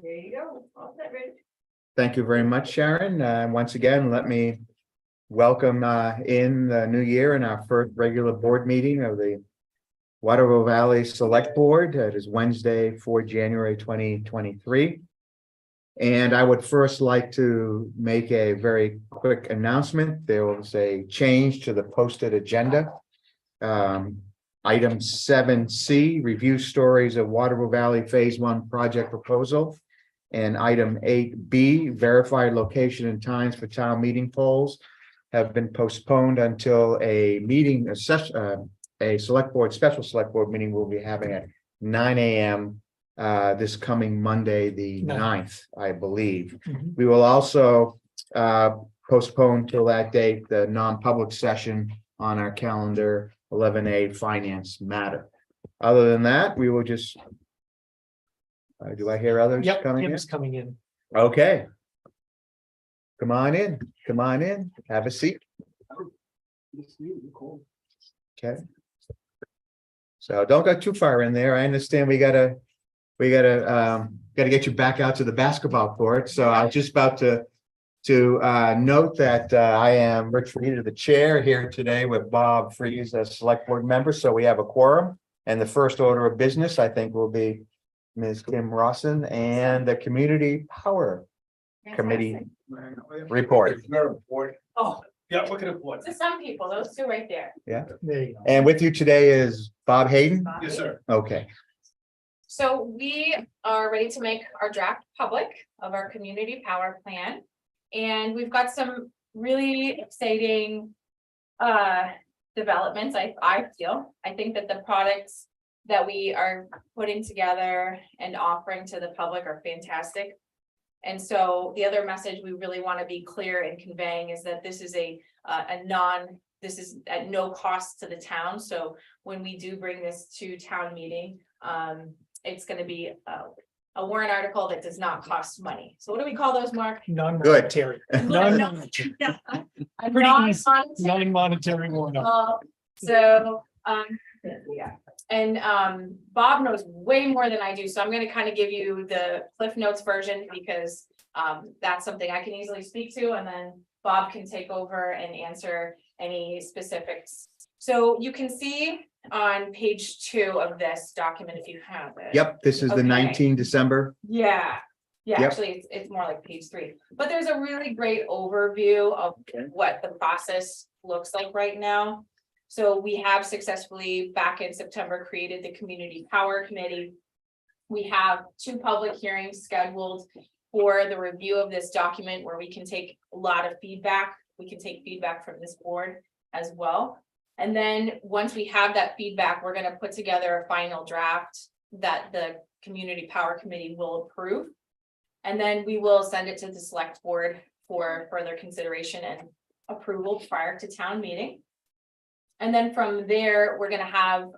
There you go. All set, Rich. Thank you very much, Sharon. Once again, let me welcome in the new year and our first regular board meeting of the Waterville Valley Select Board. It is Wednesday, 4 January 2023. And I would first like to make a very quick announcement. There was a change to the posted agenda. Item 7C, review stories of Waterville Valley Phase 1 project proposal. And item 8B, verified location and times for town meeting polls have been postponed until a meeting, a special select board meeting we'll be having at 9 a.m. This coming Monday, the 9th, I believe. We will also postpone till that date the non-public session on our calendar, 11A finance matter. Other than that, we will just do I hear others coming in? Kim's coming in. Okay. Come on in, have a seat. Okay. So don't go too far in there. I understand we gotta get you back out to the basketball court. So I was just about to note that I am Rich Reeder, the chair here today with Bob Freeze, a select board member. So we have a quorum, and the first order of business, I think, will be Ms. Kim Rawson and the Community Power Committee report. Oh, Yeah, look at it. What? to some people, those two right there. Yeah. There you go. And with you today is Bob Hayden. Yes, sir. Okay. So we are ready to make our draft public of our community power plan. And we've got some really exciting developments, I feel. I think that the products that we are putting together and offering to the public are fantastic. And so the other message we really want to be clear in conveying is that this is this is at no cost to the town. So when we do bring this to town meeting, it's going to be a warrant article that does not cost money. So what do we call those, Mark? Non-monetary. A Non-monetary non-monetary. Non-monetary warrant. So, yeah, and Bob knows way more than I do, so I'm gonna kind of give you the Cliff Notes version because that's something I can easily speak to, and then Bob can take over and answer any specifics. So you can see on page 2 of this document if you have it. Yep, this is the Okay. 19 December. Yeah, Yep. actually, it's more like page 3, but there's a really great overview of what the process looks like right now. So we have successfully, back in September, created the Community Power Committee. We have 2 public hearings scheduled for the review of this document where we can take a lot of feedback. We can take feedback from this board as well. And then once we have that feedback, we're going to put together a final draft that the Community Power Committee will approve. And then we will send it to the select board for further consideration and approval prior to town meeting. And then from there, we're going to have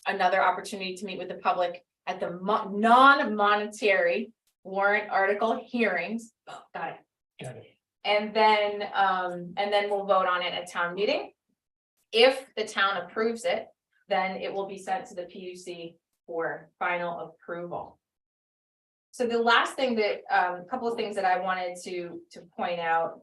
another opportunity to meet with the public at the non-monetary warrant article hearings. Oh, got it. And then we'll vote on it at town meeting. If the town approves it, then it will be sent to the PUC for final approval. So the last thing that, a couple of things that I wanted to point out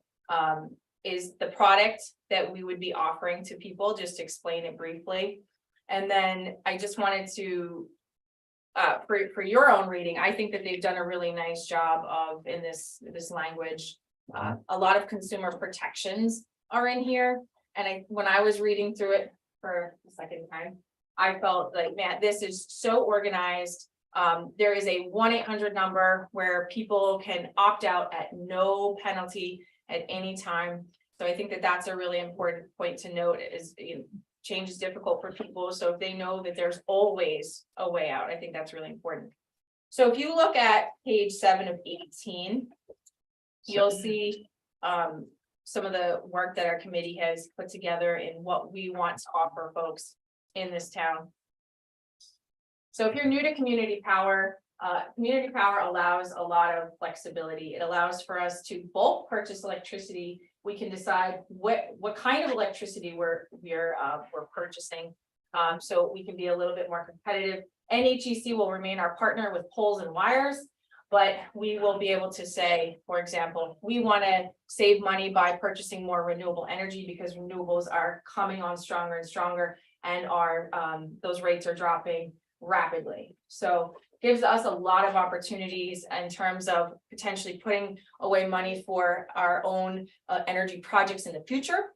is the product that we would be offering to people, just to explain it briefly. And then I just wanted to, for your own reading, I think that they've done a really nice job of in this language. A lot of consumer protections are in here. And when I was reading through it for the second time, I felt like, man, this is so organized. There is a 1-800 number where people can opt out at no penalty at any time. So I think that that's a really important point to note is change is difficult for people. So if they know that there's always a way out, I think that's really important. So if you look at page 7 of 18, you'll see some of the work that our committee has put together in what we want to offer folks in this town. So if you're new to community power allows a lot of flexibility. It allows for us to bulk purchase electricity. We can decide what kind of electricity we're purchasing. So we can be a little bit more competitive. NHEC will remain our partner with poles and wires. But we will be able to say, for example, we want to save money by purchasing more renewable energy because renewables are coming on stronger and stronger and those rates are dropping rapidly. So gives us a lot of opportunities in terms of potentially putting away money for our own energy projects in the future.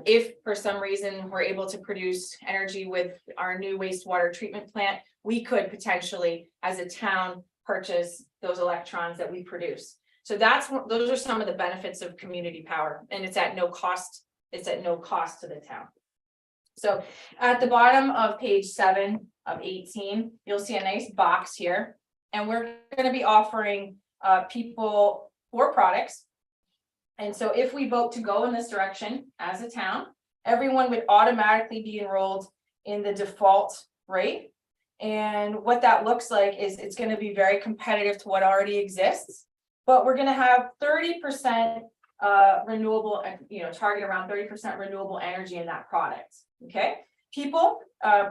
If for some reason we're able to produce energy with our new wastewater treatment plant, we could potentially, as a town, purchase those electrons that we produce. So those are some of the benefits of community power, and it's at no cost. It's at no cost to the town. So at the bottom of page 7 of 18, you'll see a nice box here, and we're going to be offering people 4 products. And so if we vote to go in this direction as a town, everyone would automatically be enrolled in the default rate. And what that looks like is it's going to be very competitive to what already exists, but we're going to have 30% renewable, target around 30% renewable energy in that product. Okay, people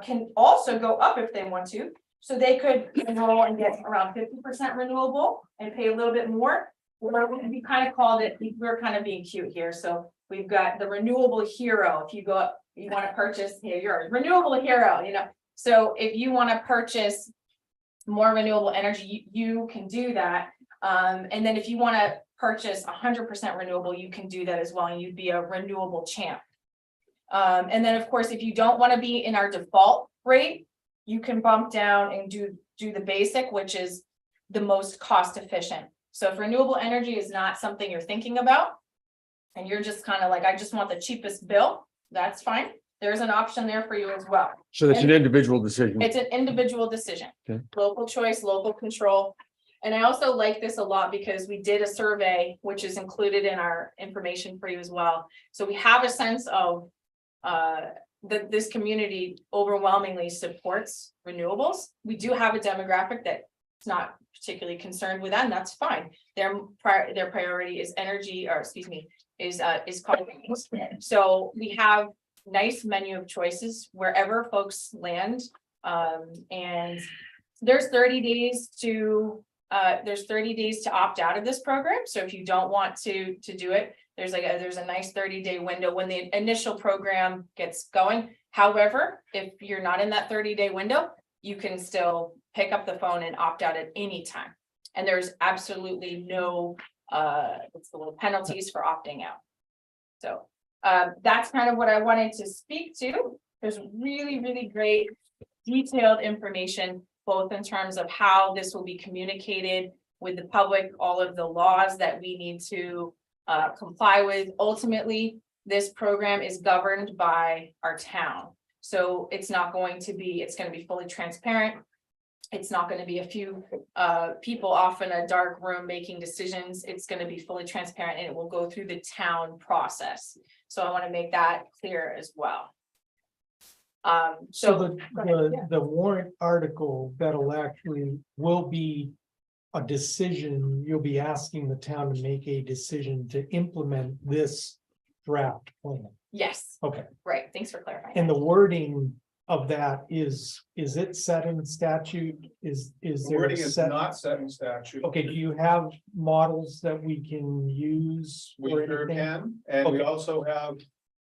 can also go up if they want to, so they could enroll and get around 50% renewable and pay a little bit more. We kind of called it, we're kind of being cute here. So we've got the renewable hero. If you go up, you want to purchase here, you're a renewable hero, So if you want to purchase more renewable energy, you can do that. And then if you want to purchase 100% renewable, you can do that as well. And you'd be a renewable champ. And then of course, if you don't want to be in our default rate, you can bump down and do the basic, which is the most cost efficient. So if renewable energy is not something you're thinking about, and you're just kind of like, I just want the cheapest bill, that's fine. There's an option there for you as well. So that's an individual decision. It's an individual decision, Okay. Local choice, local control. And I also like this a lot because we did a survey, which is included in our information for you as well. So we have a sense of that this community overwhelmingly supports renewables. We do have a demographic that's not particularly concerned with that, and that's fine. Their priority is energy, or excuse me, is carbon. So we have nice menu of choices wherever folks land, and there's 30 days to opt out of this program. So if you don't want to do it, there's a nice 30-day window when the initial program gets going. However, if you're not in that 30-day window, you can still pick up the phone and opt out at any time. And there's absolutely no penalties for opting out. So that's kind of what I wanted to speak to. There's really, really great detailed information, both in terms of how this will be communicated with the public, all of the laws that we need to comply with. Ultimately, this program is governed by our town. So it's going to be fully transparent. It's not going to be a few people off in a dark room making decisions. It's going to be fully transparent, and it will go through the town process. So I want to make that clear as well. So the warrant article will be a decision. You'll be asking the town to make a decision to implement this draft plan. Yes. Okay. Right. Thanks for clarifying. And the wording of that is it set in statute? Is The there wording a is set? not set in statute. Okay, do you have models that we can use? We or sure anything? can, and we Okay. also have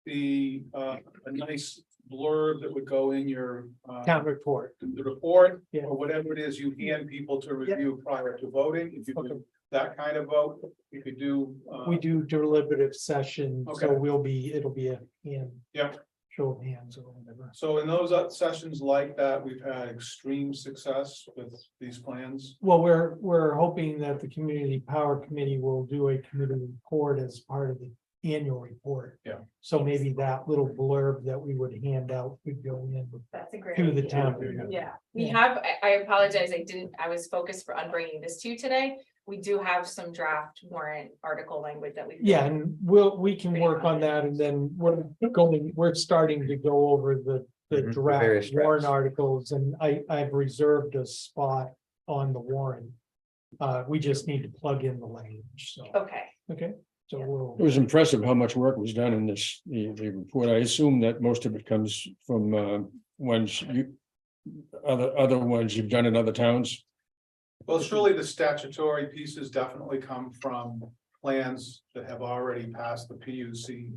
a nice blurb that would go in your Town report. the report, Yeah. or whatever it is you hand people to review prior to voting. If you Okay. do that kind of vote, you could do. We do deliberative session, so Okay. it'll be a hand. Yeah. Show of hands or whatever. So in those sessions like that, we've had extreme success with these plans. Well, we're hoping that the Community Power Committee will do a committee report as part of the annual report. Yeah. So maybe that little blurb that we would hand out would go in That's a great to the idea. town. Yeah, we Yeah. have, I apologize, I was focused on bringing this to you today. We do have some draft warrant article language that we've. Yeah, and we can work on that, and then we're starting to go over the Mhm, draft various warrant drafts. articles, and I've reserved a spot on the warrant. We just need to plug in the language, so, Okay, okay, so Yeah. we'll. It was impressive how much work was done in the report. I assume that most of it comes from other ones you've done in other towns. Well, surely the statutory pieces definitely come from plans that have already passed the PUC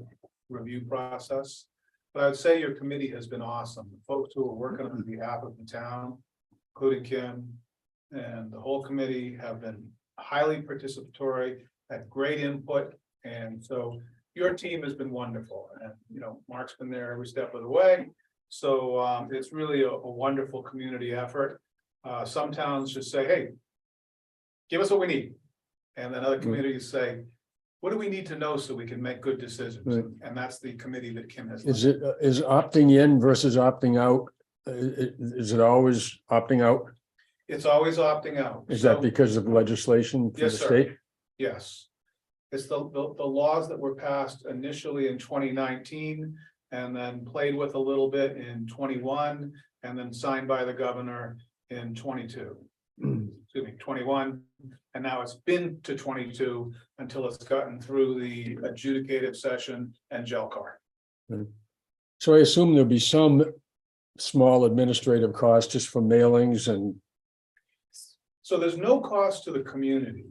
review process. But I would say your committee has been awesome. The folks who are working on behalf of the town, including Kim, and the whole committee have been highly participatory, had great input. And so your team has been wonderful. And, you know, Mark's been there every step of the way. So it's really a wonderful community effort. Some towns just say, hey, give us what we need. And then other communities say, what do we need to know so we can make good decisions? Right. And that's the committee that Kim has. Is led. it, is opting in versus opting out? Is it always opting out? It's always opting out. Is So- that because of legislation from the Yes, sir. state? Yes. It's the laws that were passed initially in 2019 and then played with a little bit in 21 and then signed by the governor in 22. Excuse me, 21, and now it's been to 22 until it's gotten through the adjudicative session and GELCAR. So I assume there'll be some small administrative cost just for mailings and, So there's no cost to the community.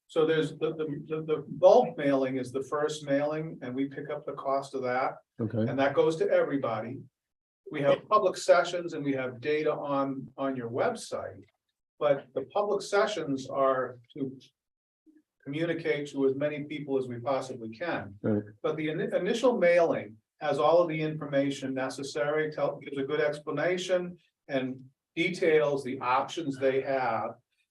So there's the bulk mailing is the first mailing, and we pick up the cost of that. okay, And that goes to everybody. We have public sessions and we have data on your website. But the public sessions are to communicate to as many people as we possibly can. Right. But the initial mailing has all of the information necessary, gives a good explanation and details the options they have.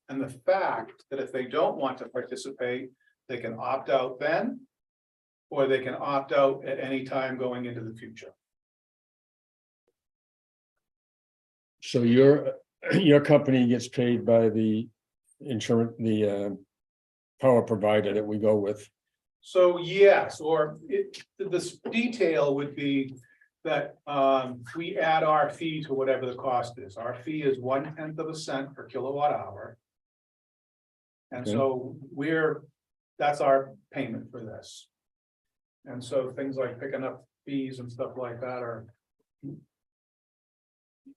And the fact that if they don't want to participate, they can opt out then, or they can opt out at any time going into the future. so your company gets paid by the insurance, the power provider that we go with. So yes, or this detail would be that we add our fee to whatever the cost is. Our fee is 1/10 of a cent per kilowatt hour. And Okay. so that's our payment for this. And so things like picking up fees and stuff like that are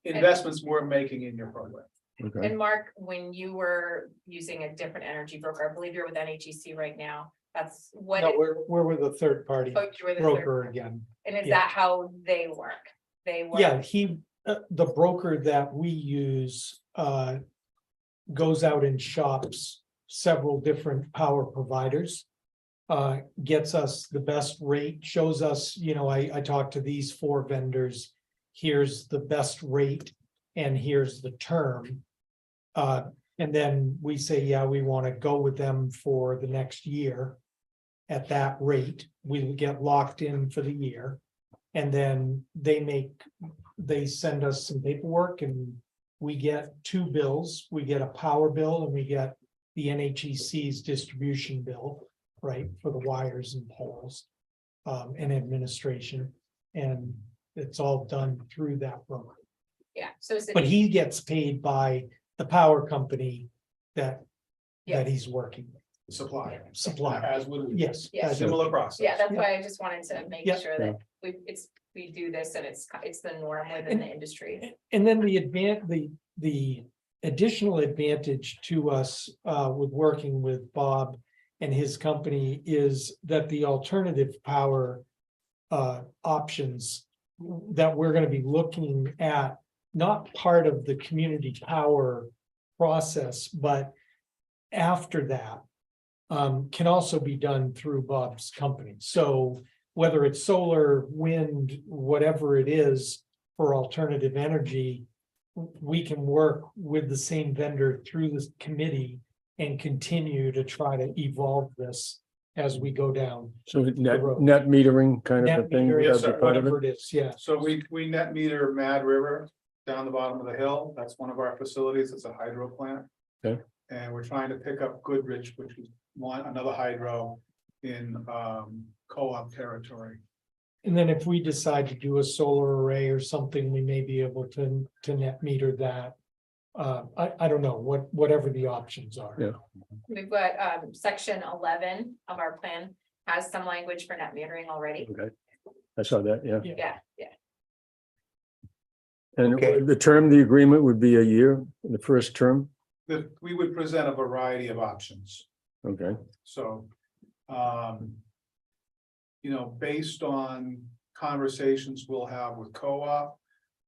investments we're making in your program. Okay, And Mark, when you were using a different energy broker, I believe you're with NHEC right now. That's what. No, we're with a third party Oh, you were the third- broker again. And is yeah. that how they work? They work? Yeah, the broker that we use, goes out and shops several different power providers. Gets us the best rate, shows us, you know, I talked to these 4 vendors. Here's the best rate and here's the term. And then we say, yeah, we want to go with them for the next year. At that rate, we get locked in for the year. And then they send us some paperwork and we get 2 bills. We get a power bill and we get the NHEC's distribution bill, right, for the wires and poles. And administration, and it's all done through that broker. Yeah, so. it's- But he gets paid by the power company that Yeah. he's working with, Supplier, supplier. as would we. Yes. Yeah. as- Similar process. Yeah, that's why I just wanted to make Yeah. sure that we do this and it's the norm within the industry. And then the additional advantage to us with working with Bob and his company is that the alternative power options that we're going to be looking at, not part of the community power process, but after that can also be done through Bob's company. So whether it's solar, wind, whatever it is for alternative energy, we can work with the same vendor through this committee and continue to try to evolve this as we go down. so net road. metering kind of a Net thing. metering, Yes, as a sir. part of it? whatever it is, yeah. So we net meter Mad River down the bottom of the hill. That's one of our facilities. It's a hydro plant. Okay. And we're trying to pick up Goodrich, which is another hydro in co-op territory. And then if we decide to do a solar array or something, we may be able to net meter that. I don't know, whatever the options are. Yeah. We've got section 11 of our plan has some language for net metering already. Okay, I saw that, yeah. Yeah. And Okay. the term, of the agreement would be a year, the first term? we would present a variety of options. Okay, So, based on conversations we'll have with co-op,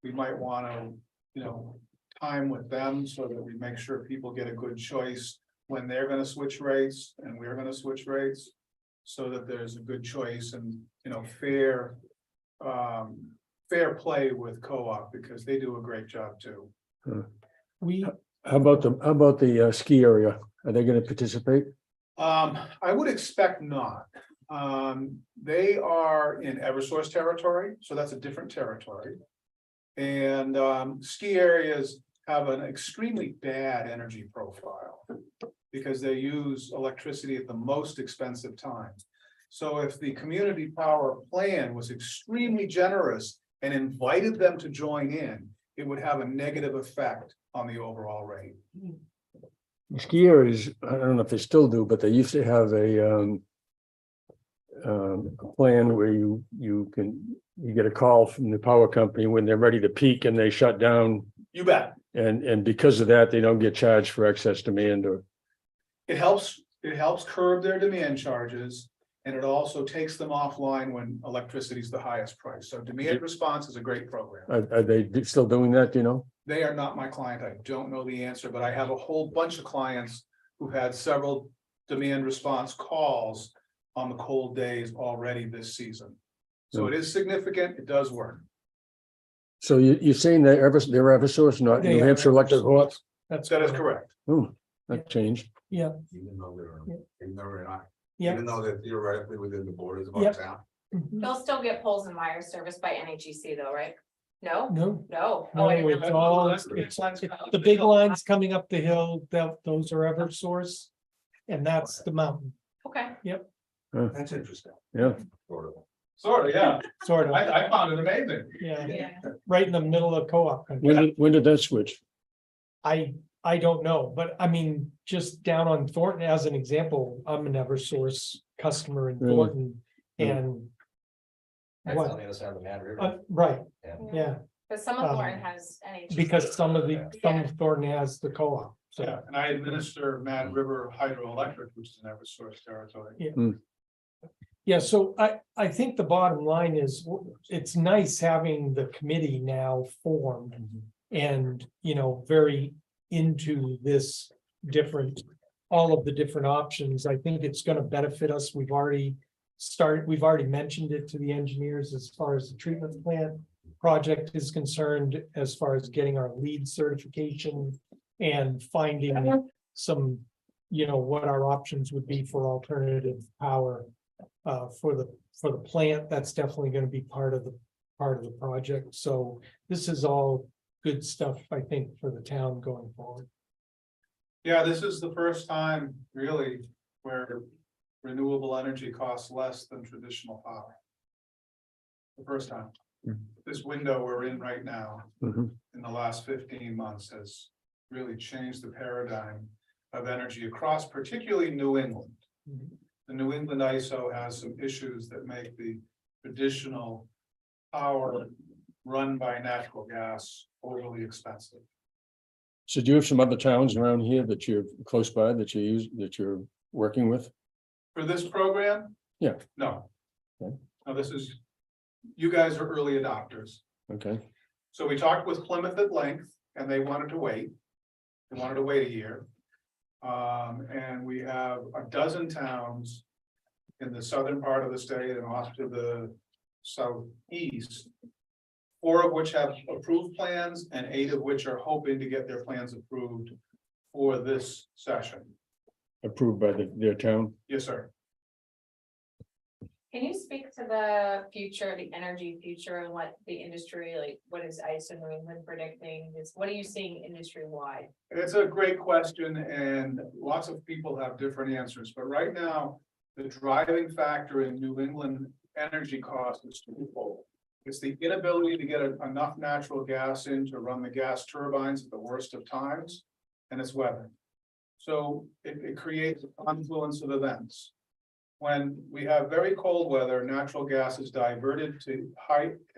we might want to, time with them so that we make sure people get a good choice when they're gonna switch rates and we're gonna switch rates. So that there's a good choice and, fair play with co-op because they do a great job too. We, how about the ski area? Are they gonna participate? I would expect not. They are in Eversource territory, so that's a different territory. And ski areas have an extremely bad energy profile because they use electricity at the most expensive time. So if the community power plan was extremely generous and invited them to join in, it would have a negative effect on the overall rate. Ski areas, I don't know if they still do, but they used to have a plan where you get a call from the power company when they're ready to peak and they shut down. You bet. And because of that, they don't get charged for excess demand or, It helps curb their demand charges. And it also takes them offline when electricity is the highest price. So demand response is a great program. are they still doing that, do you know? They are not my client. I don't know the answer, but I have a whole bunch of clients who had several demand response calls on the cold days already this season. So it is significant. It does work. So you're saying they're Eversource, not They New are Hampshire Electric Co-op? that's. That is correct. Oh, that changed. Yeah, Even though Yeah. they're not, yeah. even though they're theoretically within the borders of Yep. our town. Mhm. They'll still get Poles and Myers serviced by NHEC though, right? No, No, no. no, I didn't it's know. all, that's the big it's lines the big lines coming up the hill, those are Eversource. And that's the mountain, Okay, That's interesting. Yeah, Sort of. Sort of, yeah. sort of, I found it amazing. yeah, yeah. right in the middle of co-op country. when did that switch? I don't know, but I mean, just down on Thornton as an example, I'm an Eversource customer in Really? Thornton Yeah. and. That's What? on the other side of the Mad River. Right, Yeah. yeah, But some of Thornton has NHEC. because some of Thornton has the co-op, so. Yeah, and I administer Mad River Hydroelectric, which is an Eversource territory. Yeah, so I think the bottom line is, it's nice having the committee now formed. And, very into this different, all of the different options. I think it's gonna benefit us. We've already mentioned it to the engineers as far as the treatment plant project is concerned, as far as getting our LEED certification and finding some, what our options would be for alternative power. For the plant, that's definitely gonna be part of the project. So this is all good stuff, I think, for the town going forward. Yeah, this is the first time really where renewable energy costs less than traditional power. The first time. Mhm. This window we're in right now, Mhm. in the last 15 months has really changed the paradigm of energy across particularly New England. Mhm. The New England ISO has some issues that make the traditional power run by natural gas overly expensive. So do you have some other towns around here that you're close by that you're working with? For this program? Yeah. No. Okay. No, this is, you guys are early adopters. Okay, So we talked with Plymouth at length and they wanted to wait. They wanted to wait a year. And we have a dozen towns in the southern part of the state and off to the southeast. 4 of which have approved plans and 8 of which are hoping to get their plans approved for this session. approved by their town? Yes, sir. Can you speak to the future, the energy future and what the industry, like, what is ISO New England predicting? What are you seeing industry wide? It's a great question and lots of people have different answers, but right now, the driving factor in New England energy cost is twofold. It's the inability to get enough natural gas in to run the gas turbines at the worst of times, and it's weather. So it creates a confluence of events. When we have very cold weather, natural gas is diverted to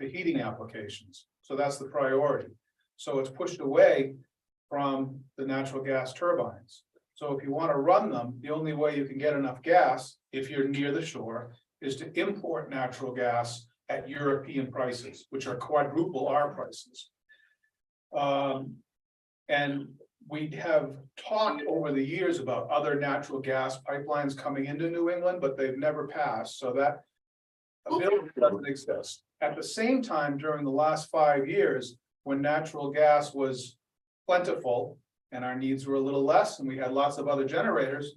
heating applications. So that's the priority. So it's pushed away from the natural gas turbines. So if you want to run them, the only way you can get enough gas, if you're near the shore, is to import natural gas at European prices, which are quadruple our prices. And we have talked over the years about other natural gas pipelines coming into New England, but they've never passed, so that ability doesn't exist. At the same time, during the last 5 years, when natural gas was plentiful and our needs were a little less, and we had lots of other generators,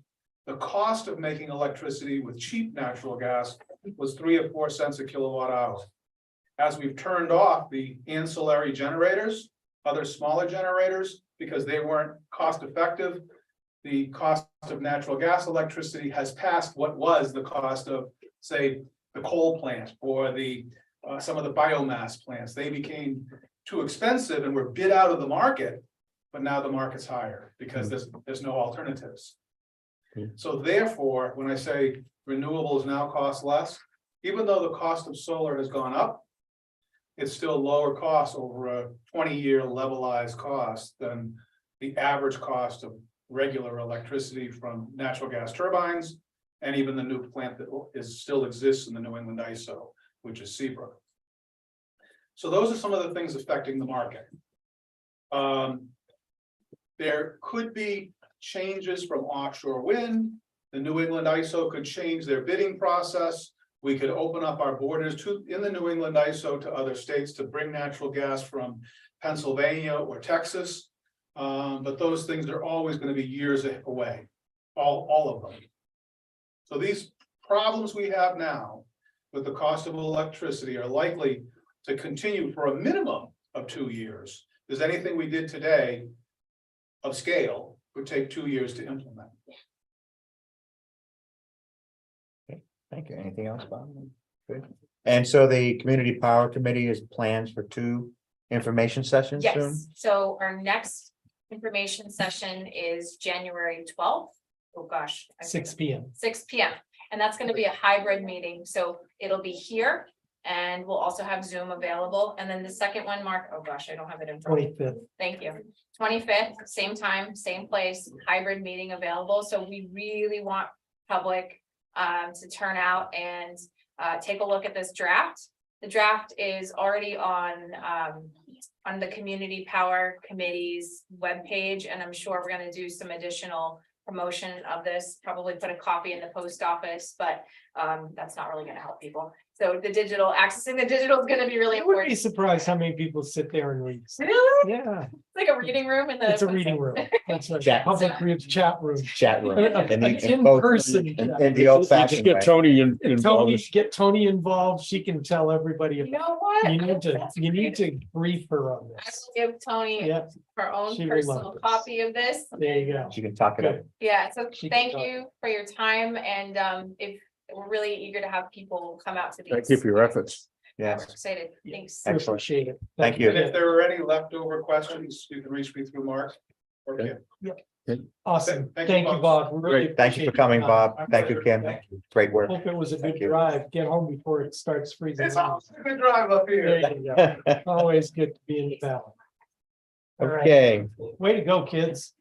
the cost of making electricity with cheap natural gas was 3 or 4 cents a kilowatt hour. As we've turned off the ancillary generators, other smaller generators, because they weren't cost effective, the cost of natural gas electricity has passed what was the cost of, say, the coal plant or the some of the biomass plants. They became too expensive and were bid out of the market, but now the market's higher because there's no alternatives. So therefore, when I say renewables now cost less, even though the cost of solar has gone up, it's still lower cost over a 20-year levelized cost than the average cost of regular electricity from natural gas turbines, and even the new plant that still exists in the New England ISO, which is Seabrook. So those are some of the things affecting the market. There could be changes from offshore wind. The New England ISO could change their bidding process. We could open up our borders in the New England ISO to other states to bring natural gas from Pennsylvania or Texas. But those things are always going to be years away, all of them. So these problems we have now with the cost of electricity are likely to continue for a minimum of 2 years. Because anything we did today of scale would take 2 years to implement. Thank you. Anything else, Bob? Good. And so the Community Power Committee is plans for 2 information sessions soon? Yes, so our next information session is January 12th. Oh, gosh. 6 p.m. 6 p.m. And that's going to be a hybrid meeting, so it'll be here and we'll also have Zoom available. And then the second one, Mark, oh gosh, I don't have it in front of me. 25th. Thank you. 25th, same time, same place, hybrid meeting available. So we really want public to turn out and take a look at this draft. The draft is already on the Community Power Committee's webpage, and I'm sure we're going to do some additional promotion of this, probably put a copy in the post office, but that's not really going to help people. So the digital, accessing the digital is going to be really I would be important. surprised how many people sit there and read. Really? Yeah, It's like a reading room in the. it's a reading room. That's right. Chat. Public reads chat room. Chat room. And In both- person. in the You old just fashioned get way. Tony Tony, involved. get Tony involved. She can tell everybody. You know what? You need to, That's you need great. to brief her on I this. will give Tony Yeah, her own she will love personal this. copy of this. there you go. She can talk it up. Good. Yeah, so She can thank talk. you for your time, and if we're really eager to have people come out to these. Thank you for your efforts. Yeah, we're Yes. excited, thanks. We Excellent. Appreciate it. Thank you. And if there are any leftover questions, you can reach me through Mark or Okay. Kim. Awesome. Thank you, Thank you, folks. Bob. We really Great. Thank you for appreciate coming, your Bob. time. Thank you, Kim. Thank you. Great work. Hope it was a Thank good you. drive. Get home before it starts freezing. It's always a good drive up There here. you go. Always good to be in the valley. All right. Okay, Way to go, kids.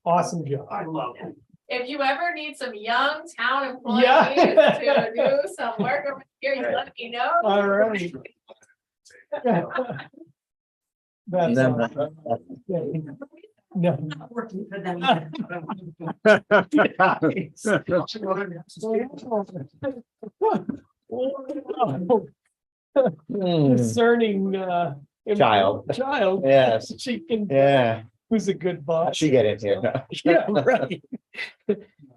Awesome job. I love it. If you ever need some young town employees Yeah. to do some work over here, you let me know. All right. That's then- awesome. No. Discerning Child. Child. Yes. She can, yeah, who's a good boss. she get in here. Yeah, right.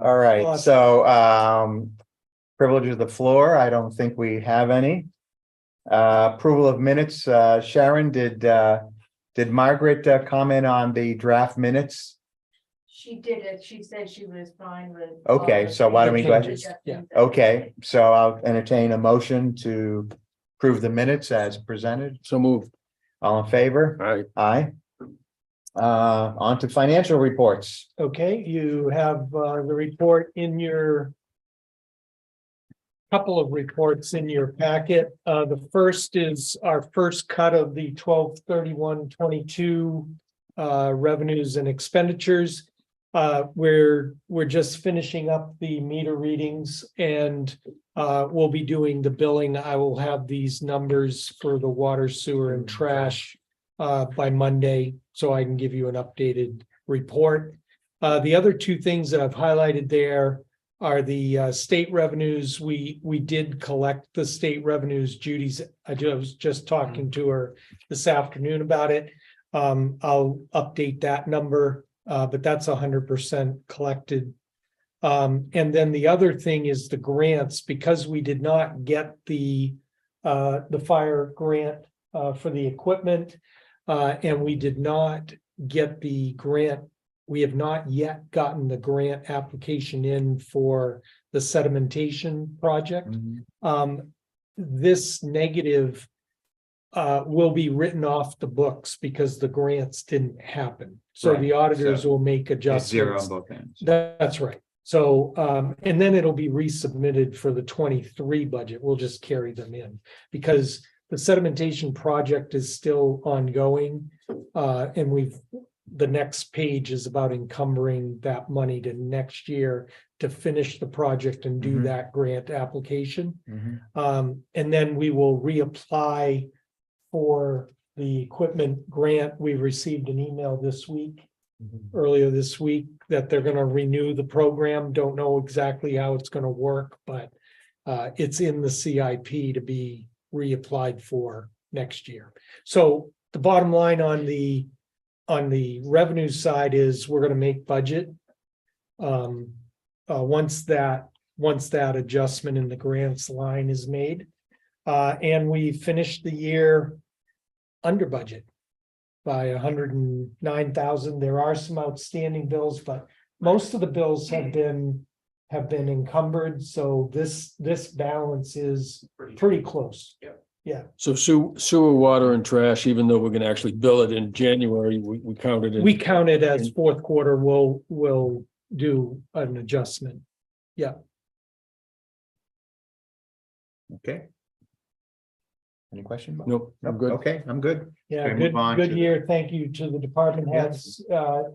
All right, Awesome. so privilege of the floor, I don't think we have any. Approval of minutes, Sharon, did Margaret comment on the draft minutes? She did it. She said she was fine with. Okay, all the so why don't we go ahead- changes. Yeah. Okay, so I'll entertain a motion to approve the minutes as presented. So moved. All in favor? All right. Aye. On to financial reports. Okay, you have the report in your. Couple of reports in your packet. The first is our first cut of the 12/31/22 revenues and expenditures. We're just finishing up the meter readings and we'll be doing the billing. I will have these numbers for the water, sewer and trash by Monday, so I can give you an updated report. The other two things that I've highlighted there are the state revenues. We did collect the state revenues. I was just talking to her this afternoon about it. I'll update that number, but that's 100% collected. And then the other thing is the grants, because we did not get the fire grant for the equipment, and we did not get the grant. We have not yet gotten the grant application in for the sedimentation project. This negative will be written off the books because the grants didn't happen. So Right. the auditors So will make It's zero on adjustments. both ends. That's right. So, and then it'll be resubmitted for the 23 budget. We'll just carry them in because the sedimentation project is still ongoing. And the next page is about encumbering that money to next year to finish the project and do Mhm. that grant application. Mhm. And then we will reapply for the equipment grant. We received an email this week, earlier this week, that they're gonna renew the program. Don't know exactly how it's gonna work, but it's in the CIP to be reapplied for next year. So the bottom line on the revenue side is we're gonna make budget. Once that adjustment in the grants line is made. And we finished the year under budget by 109,000. There are some outstanding bills, but most of the bills have been encumbered, so this balance is pretty close. So sewer, water and trash, even though we're gonna actually bill it in January, we counted it. We count it as fourth quarter, we'll do an adjustment. Okay. Any questions? Nope, I'm Nope. good. Okay, I'm good. Yeah, Okay, move on good to- year. Thank you to the department Yeah. heads.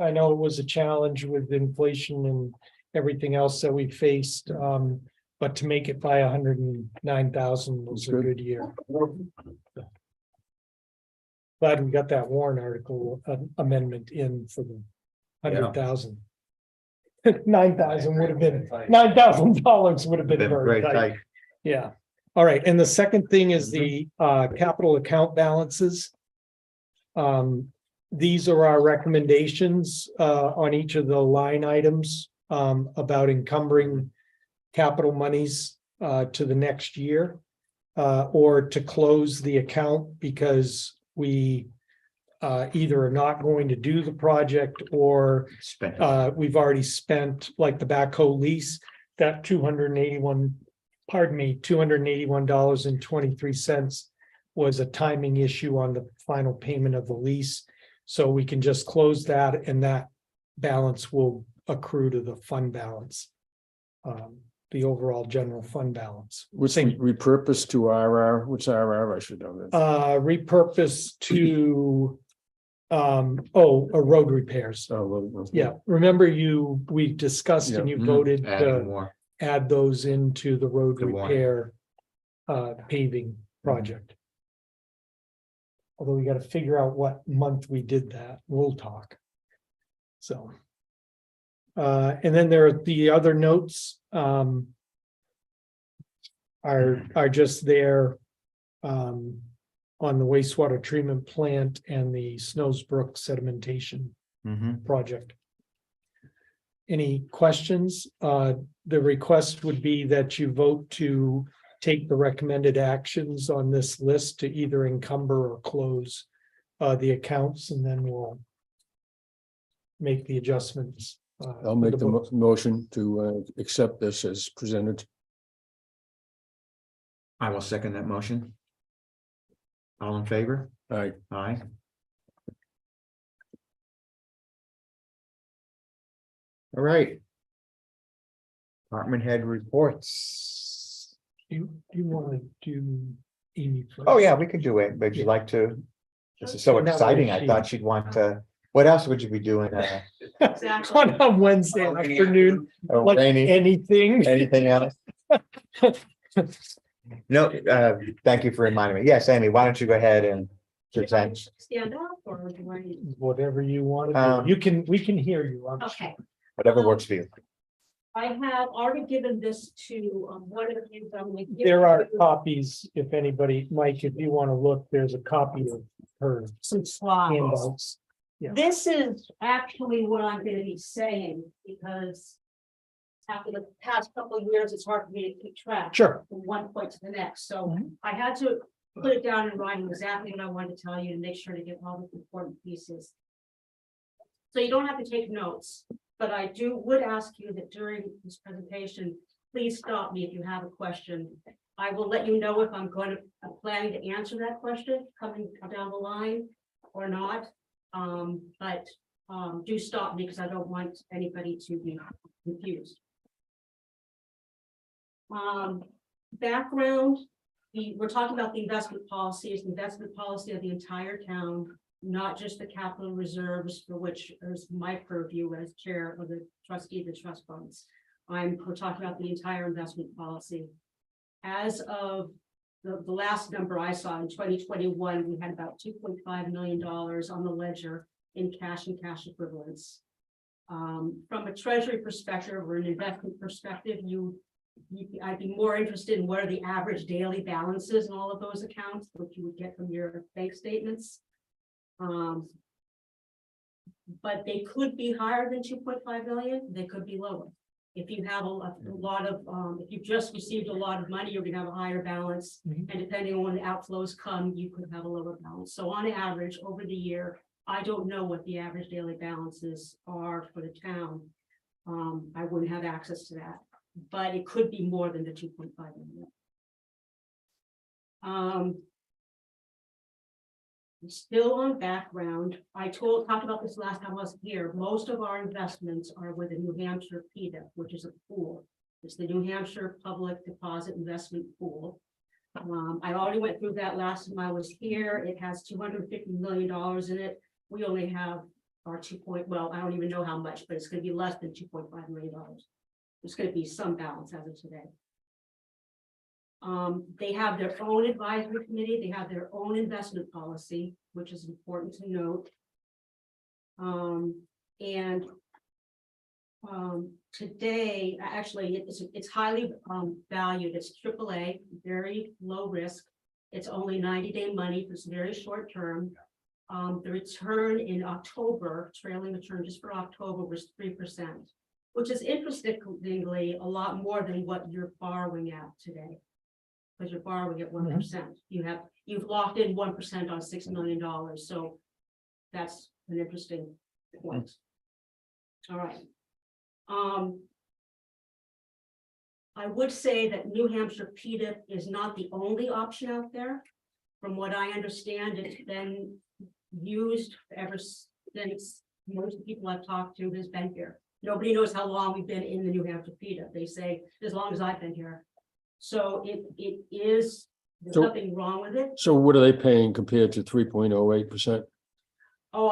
I know it was a challenge with inflation and everything else that we faced. But to make it by 109,000 was That's a good. good year. Glad we got that warrant article amendment in for the 100,000. 9,000 would have been, $9,000 would have been Been very very tight. tight. Yeah, all right, and the second thing is the capital account balances. These are our recommendations on each of the line items about encumbering capital monies to the next year. Or to close the account because we either are not going to do the project or Spent it. we've already spent, like the backhoe lease, that $281.23 was a timing issue on the final payment of the lease. So we can just close that and that balance will accrue to the fund balance. The overall general fund balance. Which repurposed to RR, which RR I should know this. Repurposed to road repairs. Oh, Yeah, remember we discussed and you Mhm. voted Add to more. add those into the road The warrant. repair paving project. Although we gotta figure out what month we did that, we'll talk. So. And then there are the other notes, are just there. On the wastewater treatment plant and the Snowsbrook sedimentation Mhm. project. Any questions? The request would be that you vote to take the recommended actions on this list to either encumber or close the accounts, and then we'll make the adjustments. I'll make the motion to accept this as presented. I will second that motion. All in favor? Aye. Aye. All right. Department head reports. Do you want to do Amy first? Oh, yeah, we could do it, but you'd like to, this is so Now that exciting. I she- thought she'd want to What else would you be doing? Exactly. On a Wednesday afternoon, like Rainy, anything. anything else? No, thank you for reminding me. Yes, Amy, why don't you go ahead and present? Stand up or do I? Whatever you want to Um, do. We can hear you. I'm sure. Okay, Whatever works for you. I have already given this to one of you. I'm gonna give There are you copies, if anybody, Mike, if you want to look, there's a copy of her Some slides. handouts. Yeah. This is actually what I'm gonna be saying, because after the past couple of years, it's hard for me to keep track. Sure. From one point to the next, so Mhm. I had to put it down in writing exactly what I wanted to tell you to make sure to get all the important pieces. So you don't have to take notes, but I would ask you that during this presentation, please stop me if you have a question. I will let you know if I'm planning to answer that question coming down the line or not. But do stop me because I don't want anybody to be confused. Background, we're talking about the investment policies, of the entire town, not just the capital reserves, for which is my purview as chair of the trustee of the trust funds. We're talking about the entire investment policy. As of the last number I saw in 2021, we had about $2.5 million on the ledger in cash and cash equivalents. From a treasury perspective or an investment perspective, I'd be more interested in what are the average daily balances in all of those accounts, which you would get from your bank statements. But they could be higher than 2.5 million, they could be lower. If you have a lot of, if you've just received a lot of money, you're gonna have a higher balance. Mhm. And depending on when the outflows come, you could have a lower balance. So on average, over the year, I don't know what the average daily balances are for the town. I wouldn't have access to that, but it could be more than the 2.5 million. Still on background, I talked about this last time I was here. Most of our investments are with the New Hampshire PDIP, which is a pool. It's the New Hampshire Public Deposit Investment Pool. I already went through that last time I was here. It has $250 million in it. We only have our I don't even know how much, but it's going to be less than $2.5 million. It's going to be some balance as of today. They have their own advisory committee, they have their own investment policy, which is important to note. Today, actually, it's highly valued. It's AAA, very low risk. It's only 90-day money, it's very short term. The return in October, trailing return just for October was 3%, which is interestingly a lot more than what you're borrowing at today. Because you're borrowing at 1%. You've locked in 1% on $6 million. So that's an interesting point. All right. I would say that New Hampshire PDIP is not the only option out there. From what I understand, it's been used ever since most people I've talked to has been here. Nobody knows how long we've been in the New Hampshire PDIP. They say as long as I've been here. So it is, there's So- nothing wrong with it. So what are they paying compared to 3.08%? Oh,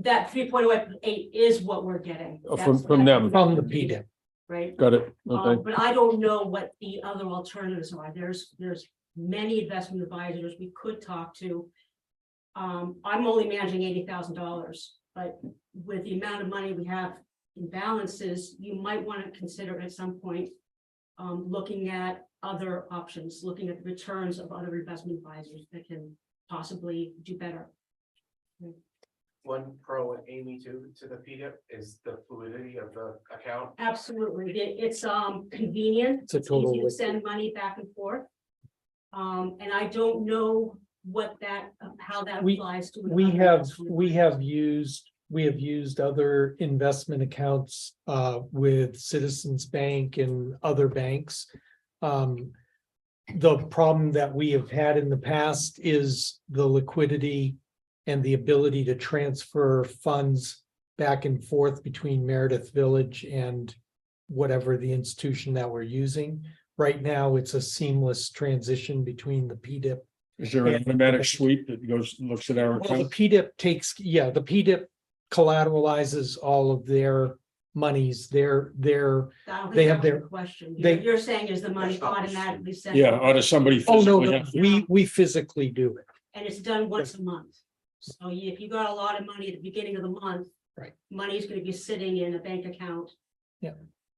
that 3.08 is what we're getting. Oh, That's from what I- them. From the PDIP. Right, Got it, okay. but I don't know what the other alternatives are. There's many investment advisors we could talk to. I'm only managing $80,000, but with the amount of money we have in balances, you might want to consider at some point looking at other options, looking at the returns of other investment advisors that can possibly do better. One pro with Amy to the PDIP is the fluidity of the account. Absolutely, it's convenient. It's a total Easy to liquid. send money back and forth. And I don't know how that We- applies to. We another have investment. used other investment accounts with Citizens Bank and other banks. The problem that we have had in the past is the liquidity and the ability to transfer funds back and forth between Meredith Village and whatever the institution that we're using. Right now, it's a seamless transition between the PDIP. Is there an automatic sweep that looks at our Well, the account? PDIP takes, the PDIP collateralizes all of their monies, their, I don't They think have that was their- the question. they- You're saying is the money automatically sent? Yeah, or does somebody oh, no, physically no, have? we physically do it. And it's done once a month. So if you got a lot of money at the beginning of the month. Right. Money's gonna be sitting in a bank account.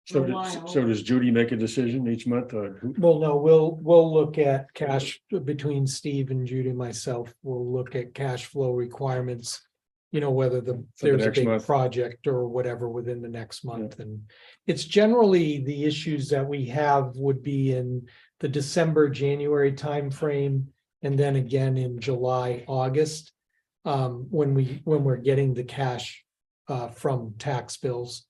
So for a does, while. so does Judy make a decision each month or who? Well, no, we'll look at cash between Steve and Judy and myself. We'll look at cash flow requirements. You know, whether For the there's a next big month. project or whatever within the next month. And it's generally the issues that we have would be in the December, January timeframe. And then again in July, August, when we're getting the cash from tax bills.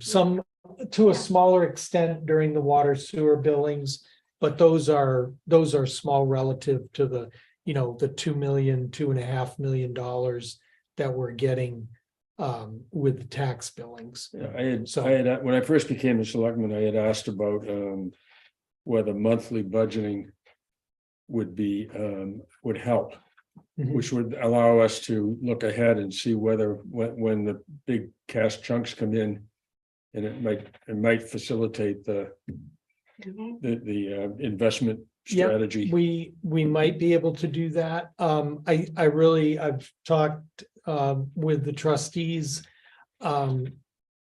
Some to a smaller extent during the water sewer billings, but those are small relative to the, you know, the $2.5 million that we're getting with the tax billings. Yeah, So- I had, when I first became a selectman, I had asked about whether monthly budgeting would be, would help. Mhm. Which would allow us to look ahead and see whether, when the big cash chunks come in. And it might facilitate the investment Yep, strategy. we might be able to do that. I've talked with the trustees.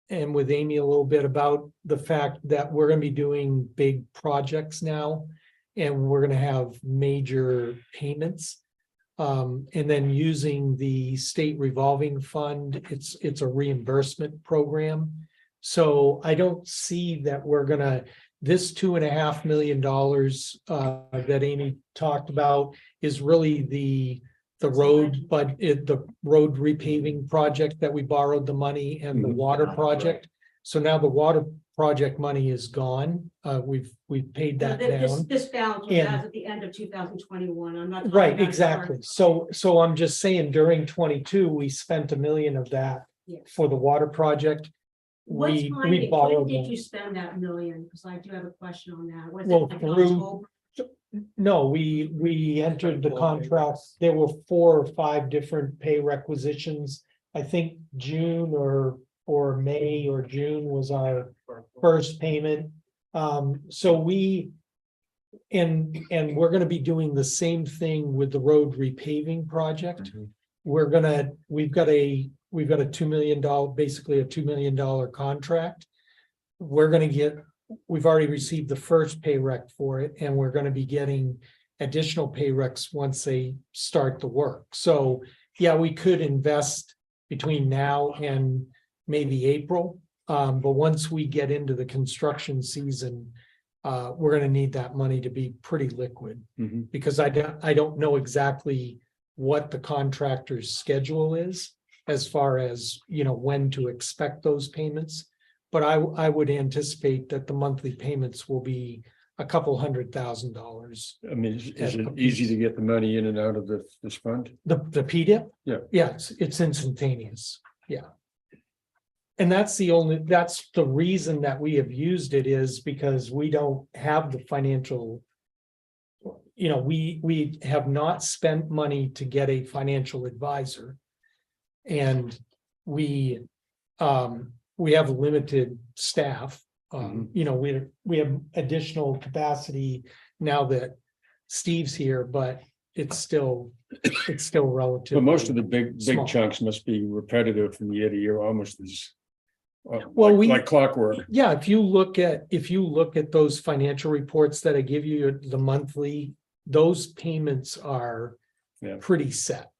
And with Amy a little bit about the fact that we're gonna be doing big projects now. And we're gonna have major payments. And then using the state revolving fund, it's a reimbursement program. So I don't see that we're gonna, this $2.5 million that Amy talked about is really the road, but the road repaving project that we borrowed the money and the Mhm. water project. So now the water project money is gone. We've paid that down. This balance was And- as at the end of 2021. I'm not. talking Right, about the exactly. current. So I'm just saying during 22, we spent $1 million of that Yeah. for the water project. What We when borrowed. did them. you spend that million? Because I do have a question on that. Was it Well, like through- October? No, we entered the contract. There were 4 or 5 different pay requisitions. I think June or May or June was our first payment. So and we're gonna be doing the same thing with the road repaving project. Mhm. We've got a $2 million, basically a $2 million contract. We've already received the first pay rec for it, and we're gonna be getting additional pay recs once they start the work. So, yeah, we could invest between now and maybe April. But once we get into the construction season, we're gonna need that money to be pretty liquid. Mhm. Because I don't know exactly what the contractor's schedule is as far as, you know, when to expect those payments. But I would anticipate that the monthly payments will be a couple $100,000. I mean, is At it a easy piece. to get the money in and out of this fund? The PDIP? Yeah. Yeah, it's instantaneous, yeah. And that's the reason that we have used it is because we don't have the financial. You know, we have not spent money to get a financial advisor. And we have limited staff. You know, we have additional capacity now that Steve's here, but it's still relative. But most of the big small. chunks must be repetitive from year to year, almost as. Well, like clockwork. Yeah, if you look at those financial reports that I give you, the monthly, those payments are Yeah. pretty set.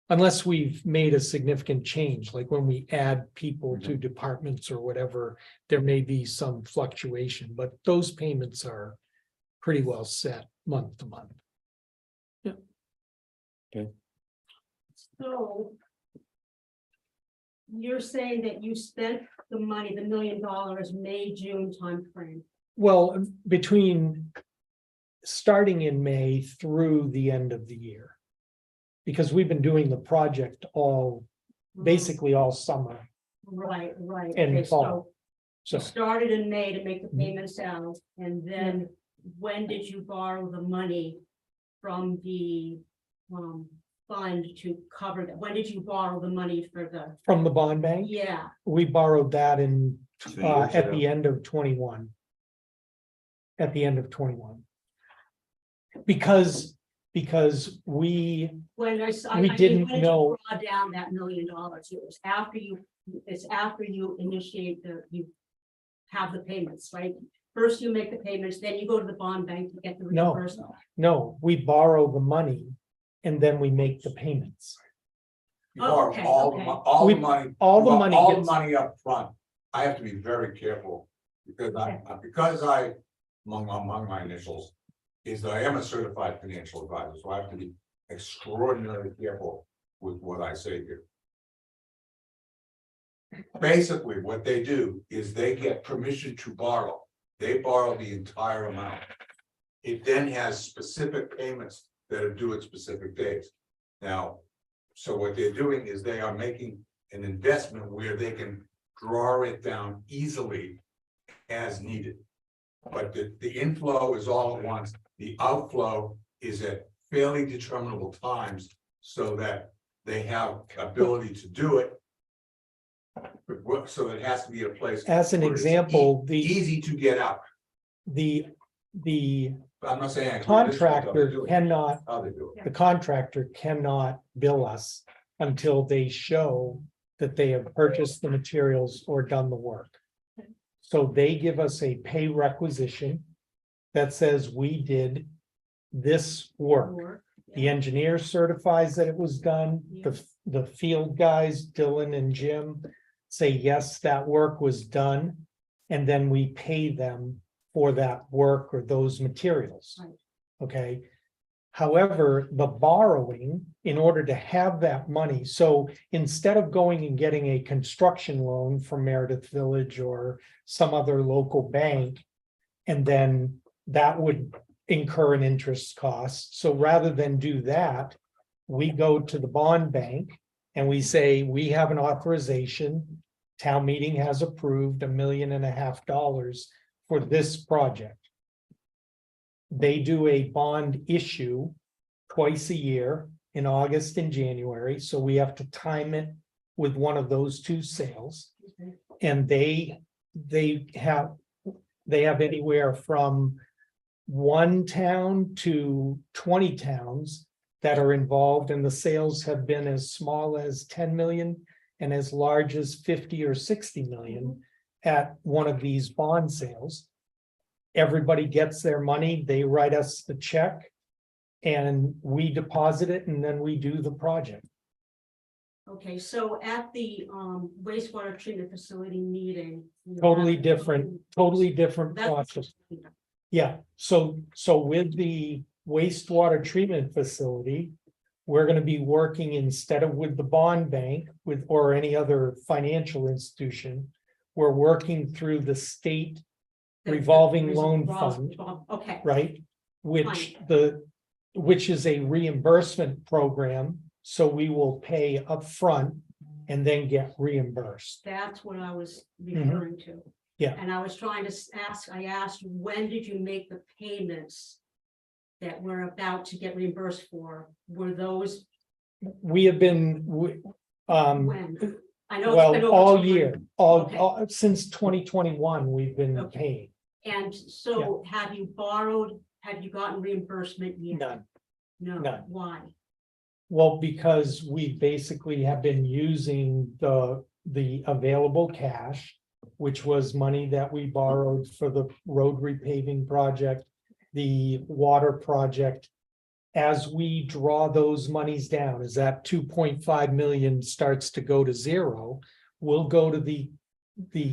Unless we've made a significant change, like when we add people to departments or whatever, there may be some fluctuation, but those payments are pretty well set month to month. So. You're saying that you spent the money, the $1 million, May, June timeframe. Well, between starting in May through the end of the year. Because we've been doing the project basically all summer, Right. And Okay, fall. so so. you started in May to make the Mhm. payments out, and then when did you borrow the money from the fund to cover that? When did you borrow the money for the, From the bond bank, yeah, we borrowed that in, 2 years at ago. the end of 21. At the end of 21. Because we, when I We mean, didn't when did you know- Draw down that $1 million. It was after you, it's after you initiate you have the payments, right? First you make the payments, then you go to the bond bank to get the No. reimbursement. no, we borrow the money and then we make the payments. You Oh, borrow okay, all the, okay. all the We- money. all the you borrow money All the gets- money up front. I have to be very careful, because I, among my initials, is that I am a certified financial advisor, so I have to be extraordinarily careful with what I say here. Basically, what they do is they get permission to borrow. They borrow the entire amount. It then has specific payments that are due at specific days. Now, so what they're doing is they are making an investment where they can draw it down easily as needed. But the inflow is all at once, the outflow is at fairly determinable times so that they have ability to do it. So it has to be a place. As an where it's example, Easy to get out. the I'm not saying. I agree with this, but contractor they do it. cannot, How they do it. the contractor cannot bill us until they show that they have purchased the materials or done the work. So they give us a pay requisition that says we did this work. Or- The engineer certifies that it was done. The field guys, Dylan and Jim, say, yes, that work was done. And then we pay them for that work or those materials. Right. Okay. However, the borrowing, in order to have that money, so instead of going and getting a construction loan from Meredith Village or some other local bank, and then that would incur an interest cost. So rather than do that, we go to the bond bank and we say, we have an authorization. Town meeting has approved $1.5 million for this project. They do a bond issue twice a year in August and January, so we have to time it with one of those two sales. Okay. And they have anywhere from 1 town to 20 towns that are involved, and the sales have been as small as 10 million and as large as 50 or 60 million at one of these bond sales. Everybody gets their money, they write us the check, and we deposit it, and then we do the project. Okay, so at the wastewater treatment facility meeting. you Totally have- different That's- process. Yeah, so with the wastewater treatment facility, we're gonna be working instead of with the bond bank with, or any other financial institution. We're working through the state, revolving loan fund. Okay, right? Which is a reimbursement program, so we will pay upfront and then get reimbursed. that's what I was referring to. Mm-hmm. Yeah. And I was trying to I asked, when did you make the payments that we're about to get reimbursed for? Were those We have been, when? I know. it's been well, over all 2 year, months. all, Okay. all, since 2021, we've been Okay. paying. And so have you gotten reimbursement yet? None. No, none. why? Well, because we basically have been using the available cash, which was money that we borrowed for the road repaving project, the water project. As we draw those monies down, as that 2.5 million starts to go to zero, we'll go to the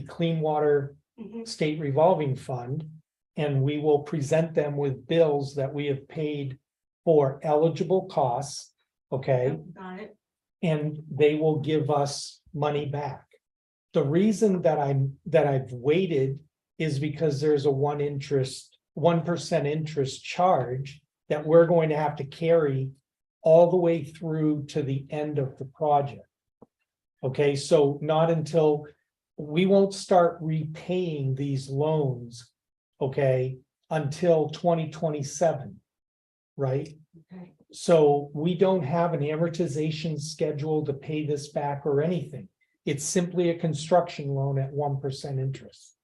Clean Water Mhm. State Revolving Fund, and we will present them with bills that we have paid for eligible costs, okay? Got it? And they will give us money back. The reason that I've waited is because there's a 1% interest charge that we're going to have to carry all the way through to the end of the project. Okay, so not until we won't start repaying these loans, okay, until 2027, right? Okay. So we don't have an amortization schedule to pay this back or anything. It's simply a construction loan at 1% interest.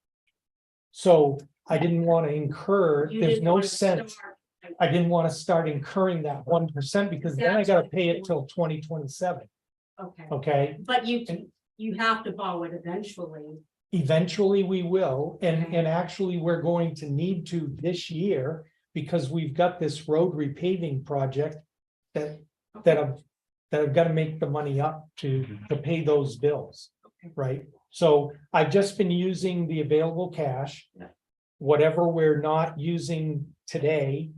So I didn't want to incur, You there's didn't no wanna sense. start- I didn't want to start incurring that 1% because then I That's gotta what pay you it till 2027, Okay, okay? but you have to borrow it eventually. Eventually we will, and actually, we're going to need to this year. Because we've got this road repaving project that I've got to make the money up to pay those bills. Right? So I've just been using the available cash. Yeah. Whatever we're not using today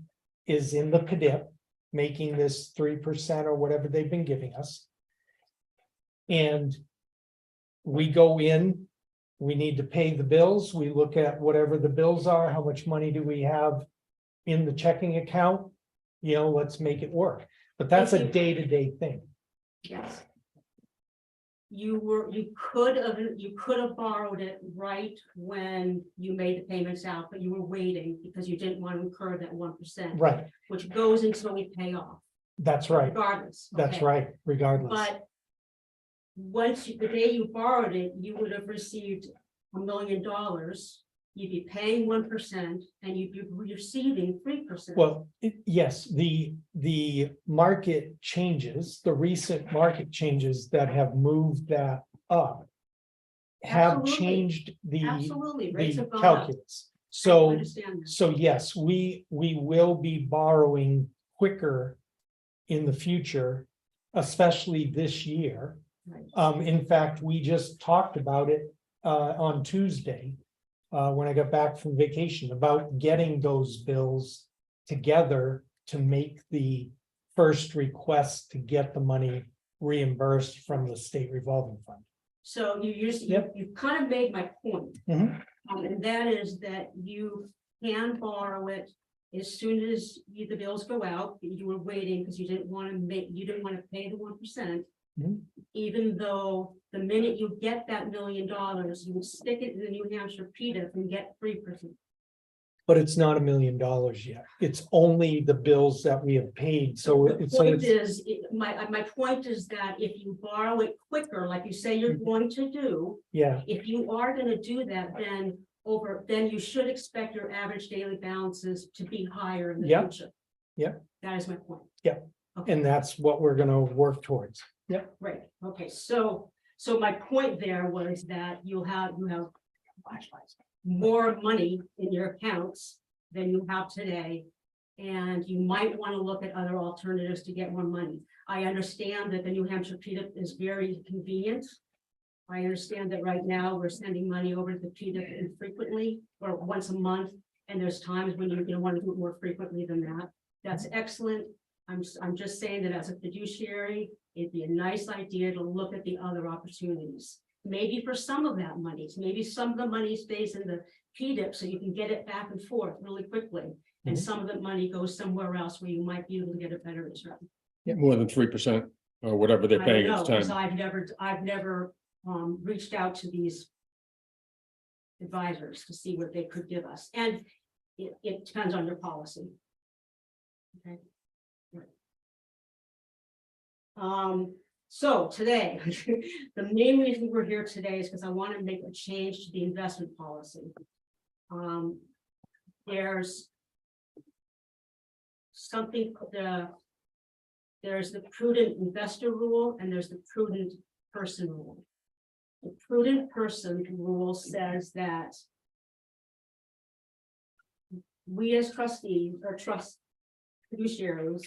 is in the PDIP, making this 3% or whatever they've been giving us. And we go in, we need to pay the bills, we look at whatever the bills are, how much money do we have in the checking account? You know, let's make it work, but that's a day-to-day thing. Yes. You could have borrowed it right when you made the payments out, but you were waiting because you didn't want to incur that 1%. Right, Which goes until we pay off, that's right, regardless. that's okay? right, regardless. But the day you borrowed it, you would have received $1 million. You'd be paying 1% and you'd be receiving 3%. Well, yes, the market changes, the recent market changes that have moved that up. Have Absolutely. changed Absolutely, rates the have gone up. calculus. I So, understand that. so yes, we will be borrowing quicker in the future, especially this year. Right. In fact, we just talked about it on Tuesday. When I got back from vacation, about getting those bills together to make the first request to get the money reimbursed from the state revolving fund. So Yep. you kind of made my point. Mhm. And that is that you can borrow it as soon as the bills go out. You were waiting because you didn't want to pay the 1%. Mhm. Even though the minute you get that $1 million, you would stick it in the New Hampshire PDIP and get 3%. But it's not $1 million yet. It's only the bills that we have paid. So The it's, point is, my point is that if you borrow it quicker, like you say you're going to do, yeah, if you are gonna do that, then you should expect your average daily balances to be higher in the Yeah. future. Yeah. That is my point. Yeah. Okay, and that's what we're gonna work towards. great. Okay, so my point there was that you have more money in your accounts than you have today. And you might want to look at other alternatives to get more money. I understand that the New Hampshire PDIP is very convenient. I understand that right now we're sending money over to the PDIP infrequently or once a month. And there's times when you're gonna want to do it more frequently than that. That's excellent. I'm just saying that as a fiduciary, it'd be a nice idea to look at the other opportunities. Maybe for some of that money, maybe some of the money stays in the PDIP so you can get it back and forth really quickly. And Mhm. some of the money goes somewhere else where you might be able to get a better return. More than 3% or whatever they're I paying don't each know, because time. I've never reached out to these advisors to see what they could give us, and it depends on your policy. Okay. So today, the main reason we're here today is because I want to make a change to the investment policy. There's something, there's the prudent investor rule and there's the prudent person rule. The prudent person rule says that we as trustees or trust fiduciaries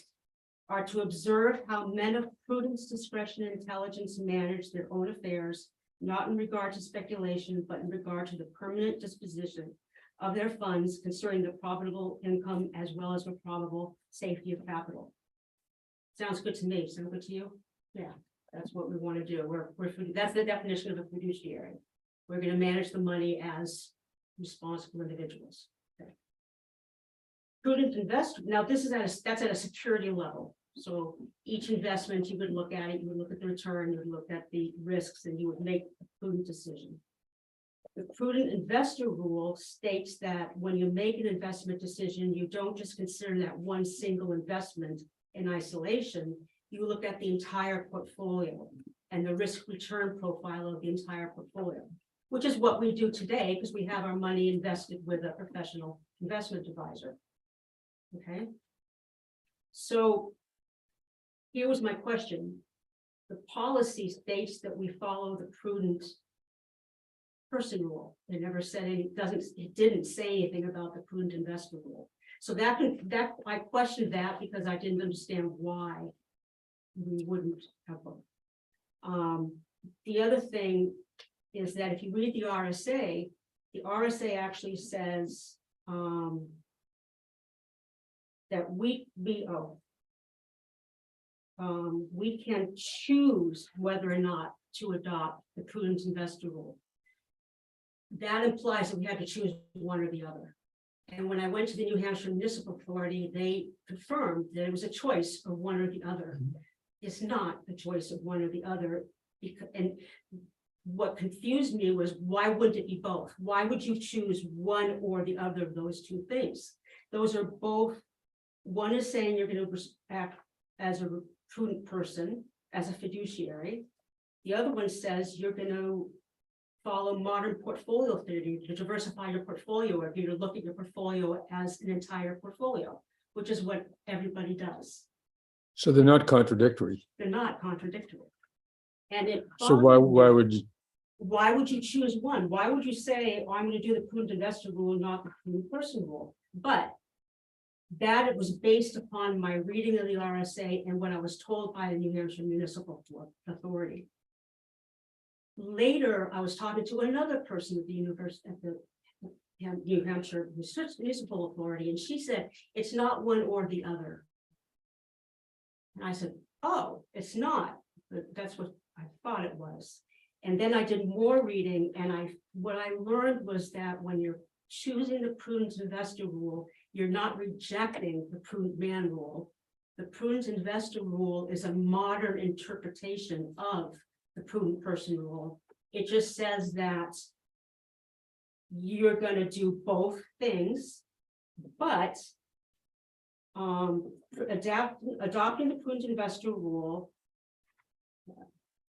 are to observe how men of prudence, discretion, and intelligence manage their own affairs, not in regard to speculation, but in regard to the permanent disposition of their funds concerning the probable income as well as the probable safety of capital. Sounds good to me. Sound good to you? Yeah, that's what we want to do. That's the definition of a fiduciary. We're going to manage the money as responsible individuals. Okay. Prudent investment. Now, this is that's at a security level. So each investment, you would look at it, you would look at the return, you would look at the risks, and you would make a prudent decision. The prudent investor rule states that when you make an investment decision, you don't just consider that one single investment in isolation. You look at the entire portfolio and the risk return profile of the entire portfolio, which is what we do today because we have our money invested with a professional investment advisor. Okay. So here was my question. The policy states that we follow the prudent person rule. It never said it didn't say anything about the prudent investor rule. So I questioned that because I didn't understand why we wouldn't have both. The other thing is that if you read the RSA actually says that we can choose whether or not to adopt the prudent investor rule. That implies that we had to choose one or the other. And when I went to the New Hampshire Municipal Authority, they confirmed that it was a choice of one or the other. It's not a choice of one or the other. And what confused me was, why wouldn't it be both? Why would you choose one or the other of those two things? Those are both, one is saying you're going to act as a prudent person, as a fiduciary. The other one says you're going to follow modern portfolio theory to diversify your portfolio, or you're to look at your portfolio as an entire portfolio, which is what everybody does. So they're not contradictory. They're not contradictory. And it So why would you choose one? Why would you say, oh, I'm going to do the prudent investor rule, not the prudent person rule? But that it was based upon my reading of the RSA and what I was told by the New Hampshire Municipal Authority. Later, I was talking to another person at the university, at the New Hampshire Municipal Authority, and she said, it's not one or the other. And I said, oh, it's not, but that's what I thought it was. And then I did more reading, and what I learned was that when you're choosing the prudent investor rule, you're not rejecting the prudent man rule. The prudent investor rule is a modern interpretation of the prudent person rule. It just says that you're going to do both things, but adopting the prudent investor rule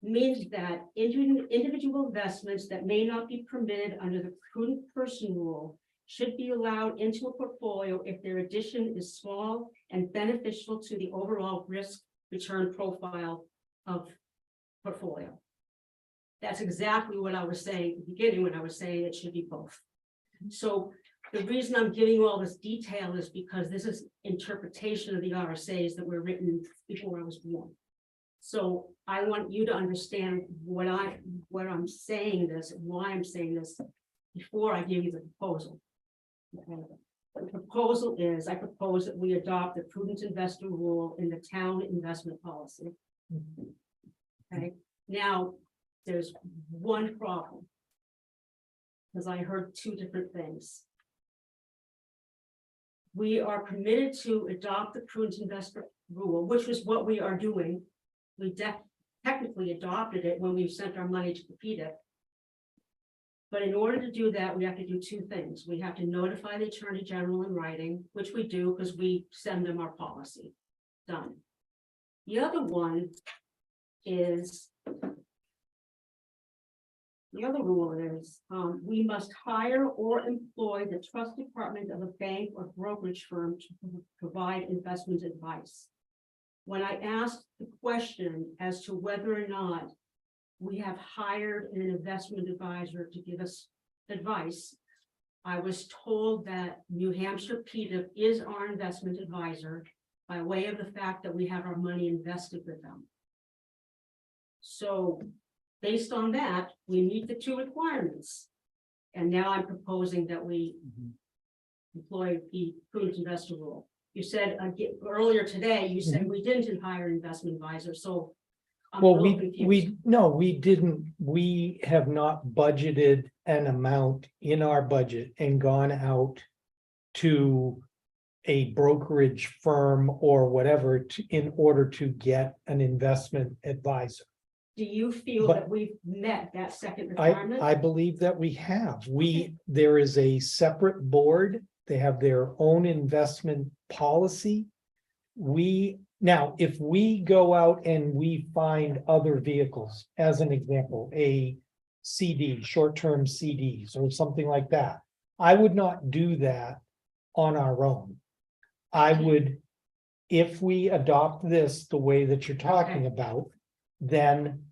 means that individual investments that may not be permitted under the prudent person rule should be allowed into a portfolio if their addition is small and beneficial to the overall risk return profile of portfolio. That's exactly what I was saying at the beginning when I was saying it should be both. So the reason I'm giving you all this detail is because this is interpretation of the RSAs that were written before I was born. So I want you to understand what I'm saying this, why I'm saying this before I give you the proposal. Okay. The proposal is, I propose that we adopt the prudent investor rule in the town investment policy. Okay, now there's one problem, because I heard two different things. We are permitted to adopt the prudent investor rule, which was what we are doing. We technically adopted it when we sent our money to the PDIP. But in order to do that, we have to do two things. We have to notify the Attorney General in writing, which we do because we send them our policy. Done. The other one is, the other rule is, we must hire or employ the trust department of a bank or brokerage firm to provide investment advice. When I asked the question as to whether or not we have hired an investment advisor to give us advice, I was told that New Hampshire PDIP is our investment advisor by way of the fact that we have our money invested with them. So based on that, we meet the two requirements. And now I'm proposing that we employ the prudent investor rule. You said earlier today, you said we didn't hire an investment advisor, so I'm a Well, little confused. we didn't, we have not budgeted an amount in our budget and gone out to a brokerage firm or whatever in order to get an investment advisor. Do you feel But- that we've met that second requirement? I believe that we have. There is a separate board. They have their own investment policy. We Now, if we go out and we find other vehicles, as an example, a CD, short-term CDs or something like that, I would not do that on our own. I would, if we adopt this the way that you're talking about, then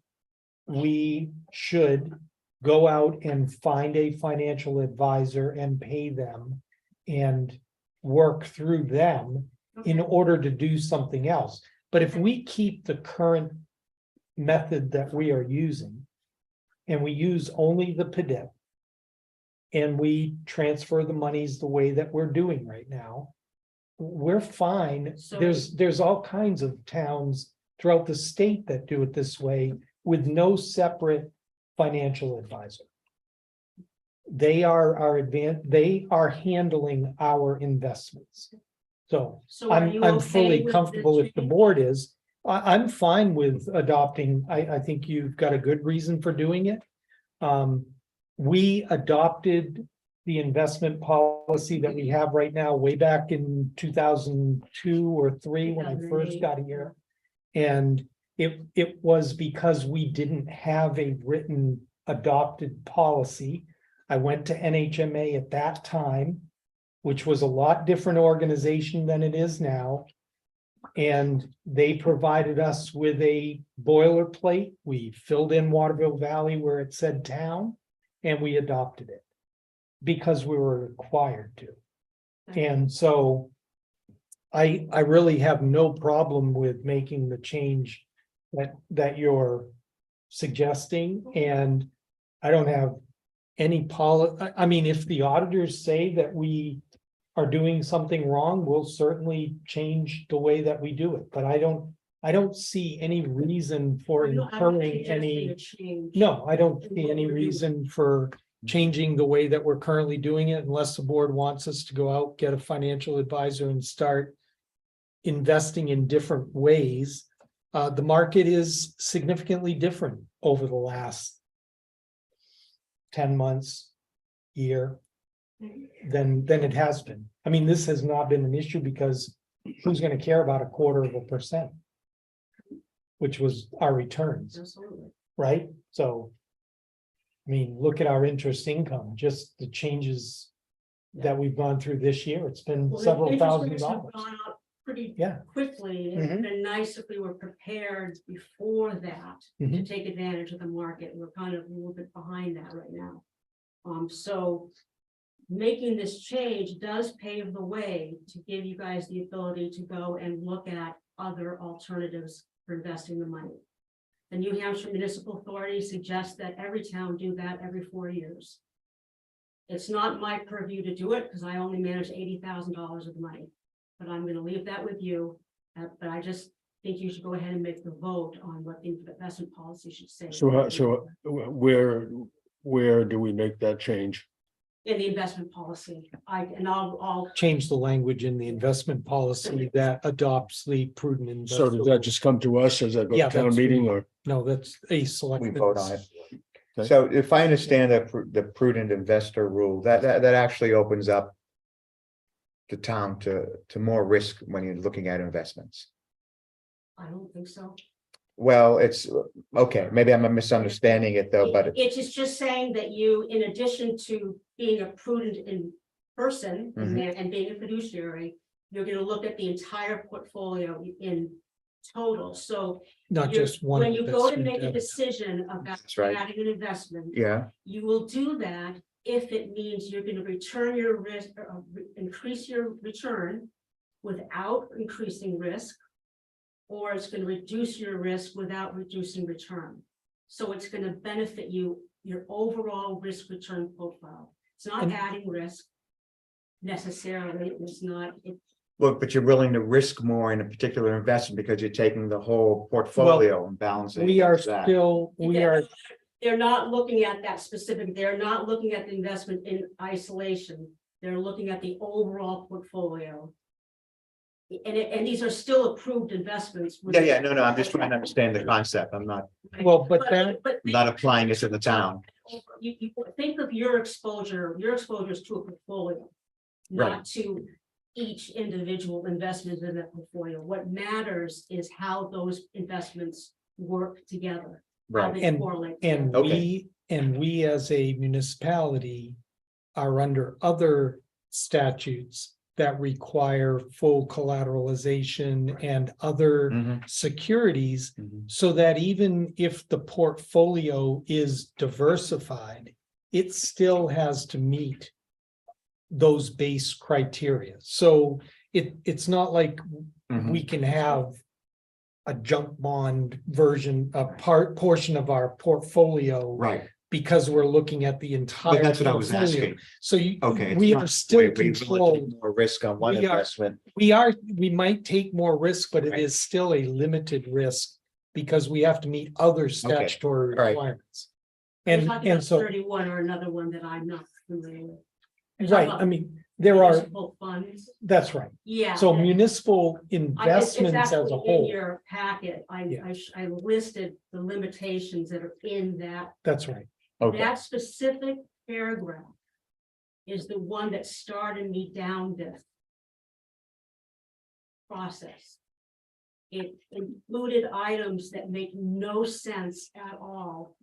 we should go out and find a financial advisor and pay them and work through them in order to do something else. But if we keep the current method that we are using, and we use only the PDIP, and we transfer the monies the way that we're doing right now, we're fine. So- There's all kinds of towns throughout the state that do it this way with no separate financial advisor. They are they are handling our investments. So So are I'm you I'm okay fully with comfortable if the change? board is. I'm fine with adopting. I think you've got a good reason for doing it. We adopted the investment policy that we have right now way back in 2002 or 3 when I first 2008. got here. And it was because we didn't have a written adopted policy. I went to NHMA at that time, which was a lot different organization than it is now. And they provided us with a boilerplate. We filled in Waterville Valley where it said town, and we adopted it because we were required to. And so I really have no problem with making the change that you're suggesting, and I don't have any I mean, if the auditors say that we are doing something wrong, we'll certainly change the way that we do it, but I don't see any reason for I'm not incurring suggesting any. a change. No, I don't see any reason for changing the way that we're currently doing it unless the board wants us to go out, get a financial advisor and start investing in different ways. The market is significantly different over the last 10 months, year, than it has been. I mean, this has not been an issue because who's going to care about 0.25%? Which was our returns, Absolutely. right? So, I mean, look at our interest income, just the changes that we've gone through this year. It's been Well, the several interest thousand rates have dollars. gone up pretty Yeah. quickly. It'd been nice if we were prepared before that to Mhm. take advantage of the market. We're kind of a little bit behind that right now. So making this change does pave the way to give you guys the ability to go and look at other alternatives for investing the money. The New Hampshire Municipal Authority suggests that every town do that every 4 years. It's not my purview to do it because I only manage $80,000 of the money, but I'm gonna leave that with you. But I just think you should go ahead and make the vote on what the investment policy should say. So where do we make that change? In the investment policy, I'll Change the language in the investment policy that adopts the prudent So investment. does that just come to us as a Yeah, town that's- meeting or? No, that's a We select. vote on it. Okay. So if I understand the prudent investor rule, that actually opens up the town to more risk when you're looking at investments. I don't think so. Well, it's, okay, maybe I'm misunderstanding it though, but It's just saying that you, in addition to being a prudent in person and being a fiduciary, you're gonna look at the entire portfolio in total, so. Not you're- just one. When you go to investment make a at decision about That's right. adding an investment, yeah, you will do that if it means you're gonna return your risk, increase your return without increasing risk. Or it's gonna reduce your risk without reducing return. So it's gonna benefit you, your overall risk return profile. It's not And- adding risk. Necessarily, it's not, look, but you're willing to risk more in a particular investment because you're taking the whole portfolio and balancing. We are against that. still, we are, they're not looking at that specific, they're not looking at the investment in isolation. They're looking at the overall portfolio. And these are still approved investments. Yeah, no, I'm just trying to understand the concept. I'm not well, but that, not applying this in the town. You think of your exposure is to a portfolio, Right. not to each individual investment in that portfolio. What matters is how those investments work together. How they And- correlate And together. we as a municipality are under other statutes that require full collateralization and other Mhm, securities, mhm. so that even if the portfolio is diversified, it still has to meet those base criteria. So it's not like Mhm. we can have a junk bond version, a portion of our portfolio, Right, because we're looking at the entire. but that's what I was portfolio. asking. So you, Okay. it's we not- are still we really controlled. take More risk on one We are- investment. We might take more risk, but it Right. is still a limited risk because we have to meet other statutory all right. requirements. You're And, talking and about so, 31 or another one that I'm not familiar with. You're right, talking I mean, there are, municipal funds. that's right. Yeah. So that- municipal it's investments as actually a In whole, your packet, Yeah. I listed the limitations that are in that. that's right. Okay, That specific paragraph is the one that started me down this process. It included items that make no sense at all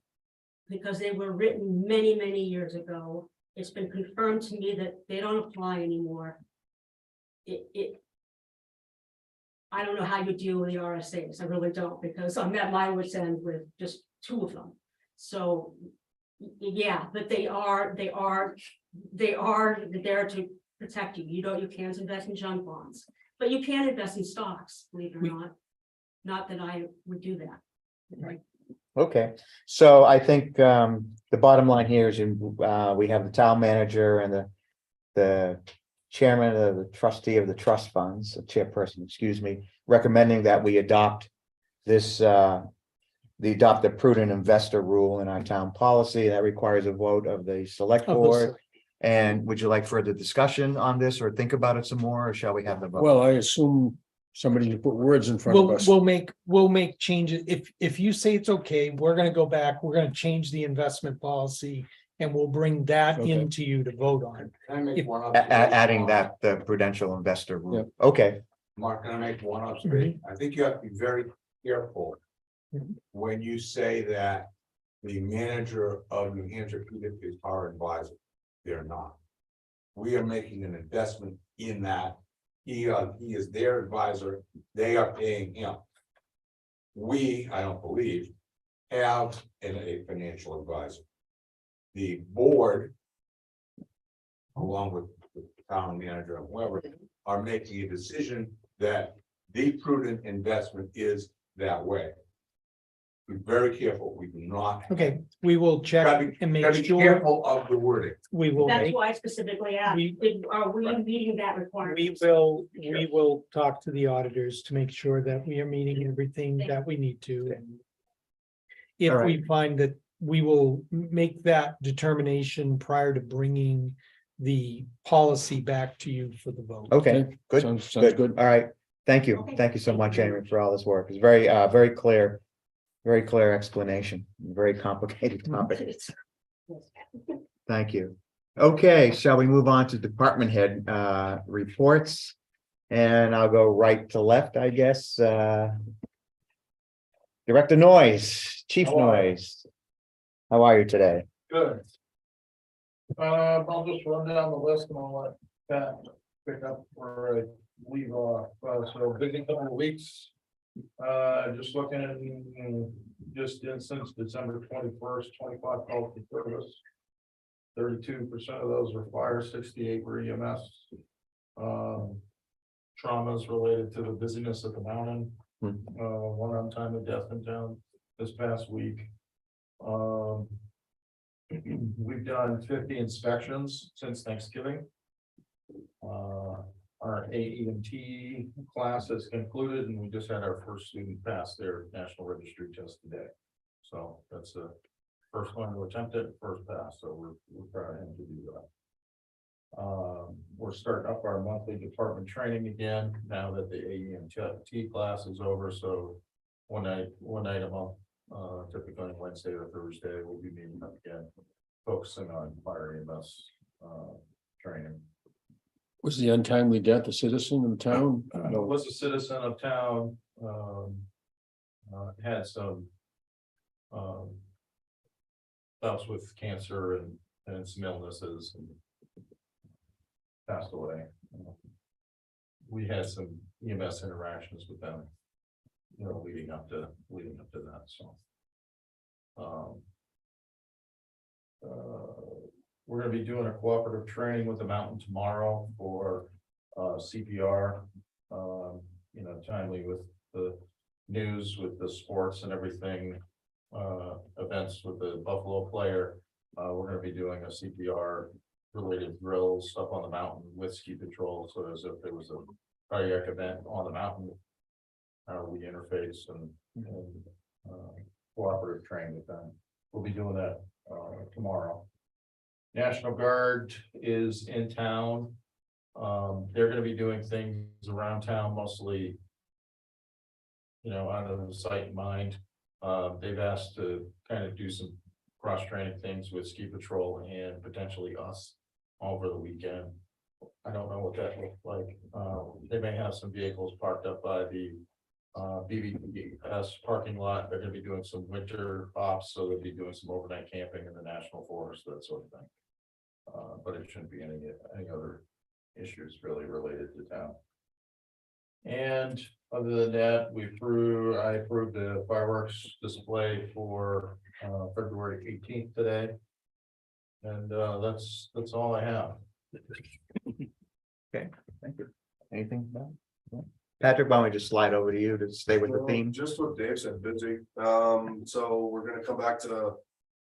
because they were written many, many years ago. It's been confirmed to me that they don't apply anymore. I don't know how you deal with the RSAs. I really don't, because I'm at my wit's end with just two of them. So, yeah, but they are there to protect you. You can't invest in junk bonds, but you can invest in stocks, believe it or We- not. Not that I would do that. okay. So I think the bottom line here is we have the town manager and the chairman of the trustee of the trust funds, the chairperson, excuse me, recommending that we adopt this adopt the prudent investor rule in our town policy. That requires a vote of the select Of the board. select- And would you like further discussion on this or think about it some more, or shall we have the vote? Well, I assume somebody can put words in front of us. We'll make changes. If you say it's okay, we're gonna go back, we're gonna change the investment policy. And we'll bring that Okay. into you to vote on. Can I make If- one Adding that, the prudential investor rule. Okay, Mark, can I make one observation? I think you have to be very careful. Mhm. When you say that the manager of New Hampshire PDIP is our advisor, they're not. We are making an investment in that. He is their advisor, they are paying him. We, I don't believe, have a financial advisor. The board, along with the town manager and whoever, are making a decision that the prudent investment is that way. Be very careful, we do not. Okay, we will check Gotta be- and Gotta make be sure careful of the wording. we will That's make, why I specifically asked, we- are we meeting that requirement? we will talk to the auditors to make sure that we are meeting everything that we need to. And if All we find that, we will make that determination prior to bringing the policy back to you for the vote. okay, good. Sounds Good, good. all right. Thank you. Okay. Thank you so Thank you much, very Amy, much. for all this work. It's very clear. Very clear explanation, very complicated topic. Thank you. Okay, shall we move on to department head reports? And I'll go right to left, I guess. Director Noise, Chief How are you? Noise. How are you today? Good. I'll just run down the list and I'll let Pat pick up where I leave off. So busy couple of weeks. Just looking at, just in since December 21st, 25 calls for service. 32% of those were fire, 68 were EMS. Traumas related to the busyness of the mountain. Hmm. One on-time of death in town this past week. We've done 50 inspections since Thanksgiving. Our AEMT class has concluded and we just had our first student pass their national registry test today. So that's the first one to attempt it, first pass, so we're proud of him to do that. We're starting up our monthly department training again, now that the AEMT class is over, so one night a month, typically on Wednesday or Thursday, we'll be meeting up again, focusing on fire EMS training. Was the untimely death a citizen of the town? Was a citizen of town, had some. Bouts with cancer and some illnesses and. Passed away. We had some EMS interactions with them. You know, leading up to that, so. We're gonna be doing a cooperative training with the mountain tomorrow for CPR. You know, timely with the news, with the sports and everything. Events with the Buffalo player. We're gonna be doing a CPR related drills up on the mountain with ski patrol, so as if there was a cardiac event on the mountain. How we interface and cooperative train with them. We'll be doing that tomorrow. National Guard is in town. They're gonna be doing things around town mostly. You know, out of the sight and mind. They've asked to kind of do some cross-training things with ski patrol and potentially us over the weekend. I don't know what that looks like. They may have some vehicles parked up by the BVS parking lot. They're gonna be doing some winter ops, so they'll be doing some overnight camping in the national forest, that sort of thing. But it shouldn't be any other issues really related to town. And other than that, I approved the fireworks display for February 18th today. And that's all I have. Okay, thank you. Anything? No? Patrick, why don't we just slide over to you to stay with the So, theme? Just what Dave said, busy. So we're gonna come back to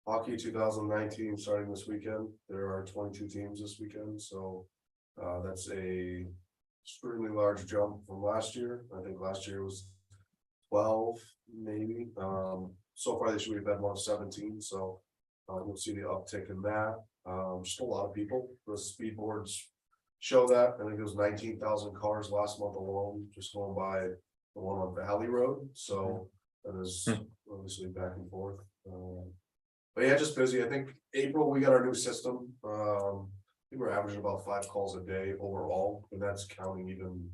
hockey 2019 starting this weekend. There are 22 teams this weekend, so that's a extremely large jump from last year. I think last year was 12, maybe. So far this year we've had one of 17, so you'll see the uptick in that. Just a lot of people. The speed boards show that. I think it was 19,000 cars last month alone, just going by the one on Valley Road. So that is obviously back and forth. But yeah, just busy. I think April we got our new system. I think we're averaging about 5 calls a day overall, and that's counting even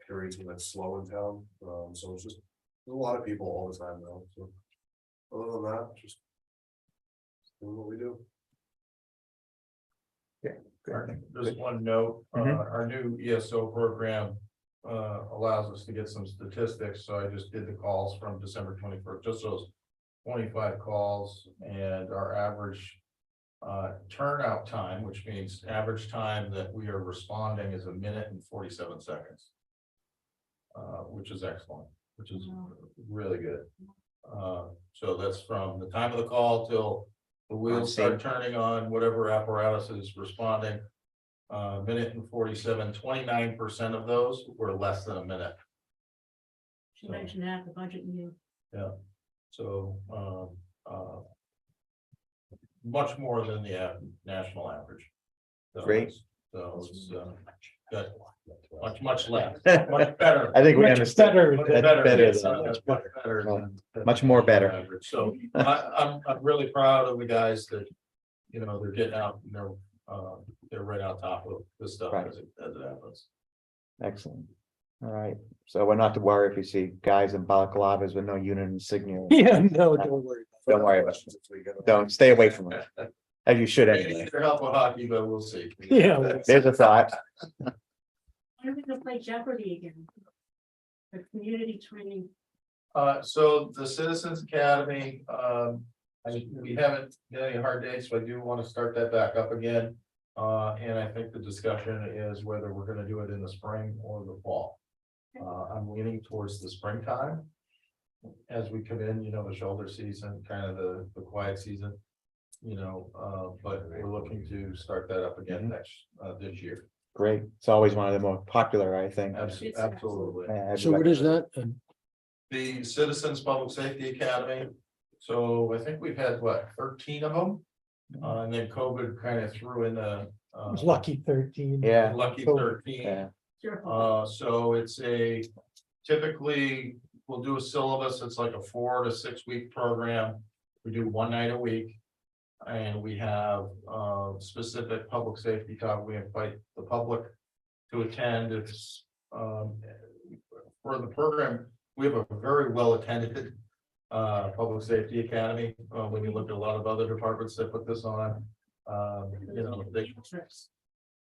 periods when it's slow in town. So it's just there's a lot of people all the time now. So other than that, just doing what we do. There's one note, Mhm. our new ESO program allows us to get some statistics, so I just did the calls from December 21st, just those 25 calls, and our average turnout time, which means average time that we are responding is 1 minute and 47 seconds. Which is excellent, which is really good. So that's from the time of the call till the wheels start turning on whatever apparatus is responding. 1 minute and 47, 29% of those were less than a minute. She mentioned that, the budget meeting. So, much more than the national average. So Great. So it's, good. Much less, much better. I think we Much understand. better Much than- That's better yes, than- much better than Much more better. average. So I'm really proud of the guys that, you know, they're getting out and they're right on top of this stuff Right. as it happens. Excellent. All right, so we're not to worry if you see guys in balaclavas with no unit insignia. Yeah, no, don't worry. Don't worry about it. Don't stay away from it, as you should Maybe anyway. they're helping hockey, but we'll see. Yeah. There's a thought. When are we gonna play Jeopardy again? The community training. So the Citizens Academy, we haven't got any hard dates, so I do want to start that back up again. And I think the discussion is whether we're gonna do it in the spring or the fall. I'm leaning towards the springtime. As we come in, you know, the shoulder season, kind of the quiet season. You know, but we're looking to start that up again this year. Great. It's always one of the more popular, I think. Absolutely. Yeah, So what is that? The Citizens Public Safety Academy. So I think we've had, what, 13 of them? And then COVID kind of threw in the. It was lucky 13. Yeah, Lucky So- 13. yeah, So it's typically, we'll do a syllabus. It's like a 4 to 6 week program. We do one night a week. And we have specific public safety talk. We invite the public to attend. It's for the program, we have a very well attended public safety academy. When you look at a lot of other departments that put this on, you know, they,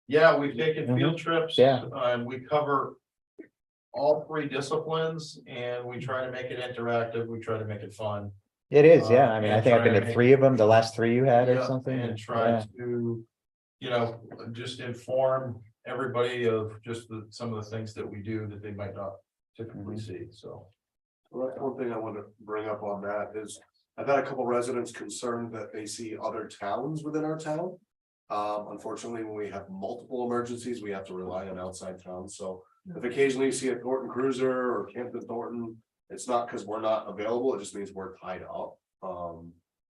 yeah, we've taken field trips. Yeah. And we cover all three disciplines, and we try to make it interactive. We try to make it fun. It is, yeah. I mean, I and think I've try been to to make- 3 of them, the last 3 you had or Yeah, something. and try Yeah. to, you know, just inform everybody of just some of the things that we do that they might not typically see, so. Well, that's one thing I want to bring up on that is, I've had a couple residents concerned that they see other towns within our town. Unfortunately, when we have multiple emergencies, we have to rely on outside towns, so if occasionally you see a Thornton Cruiser or Camden Thornton, it's not because we're not available, it just means we're tied up.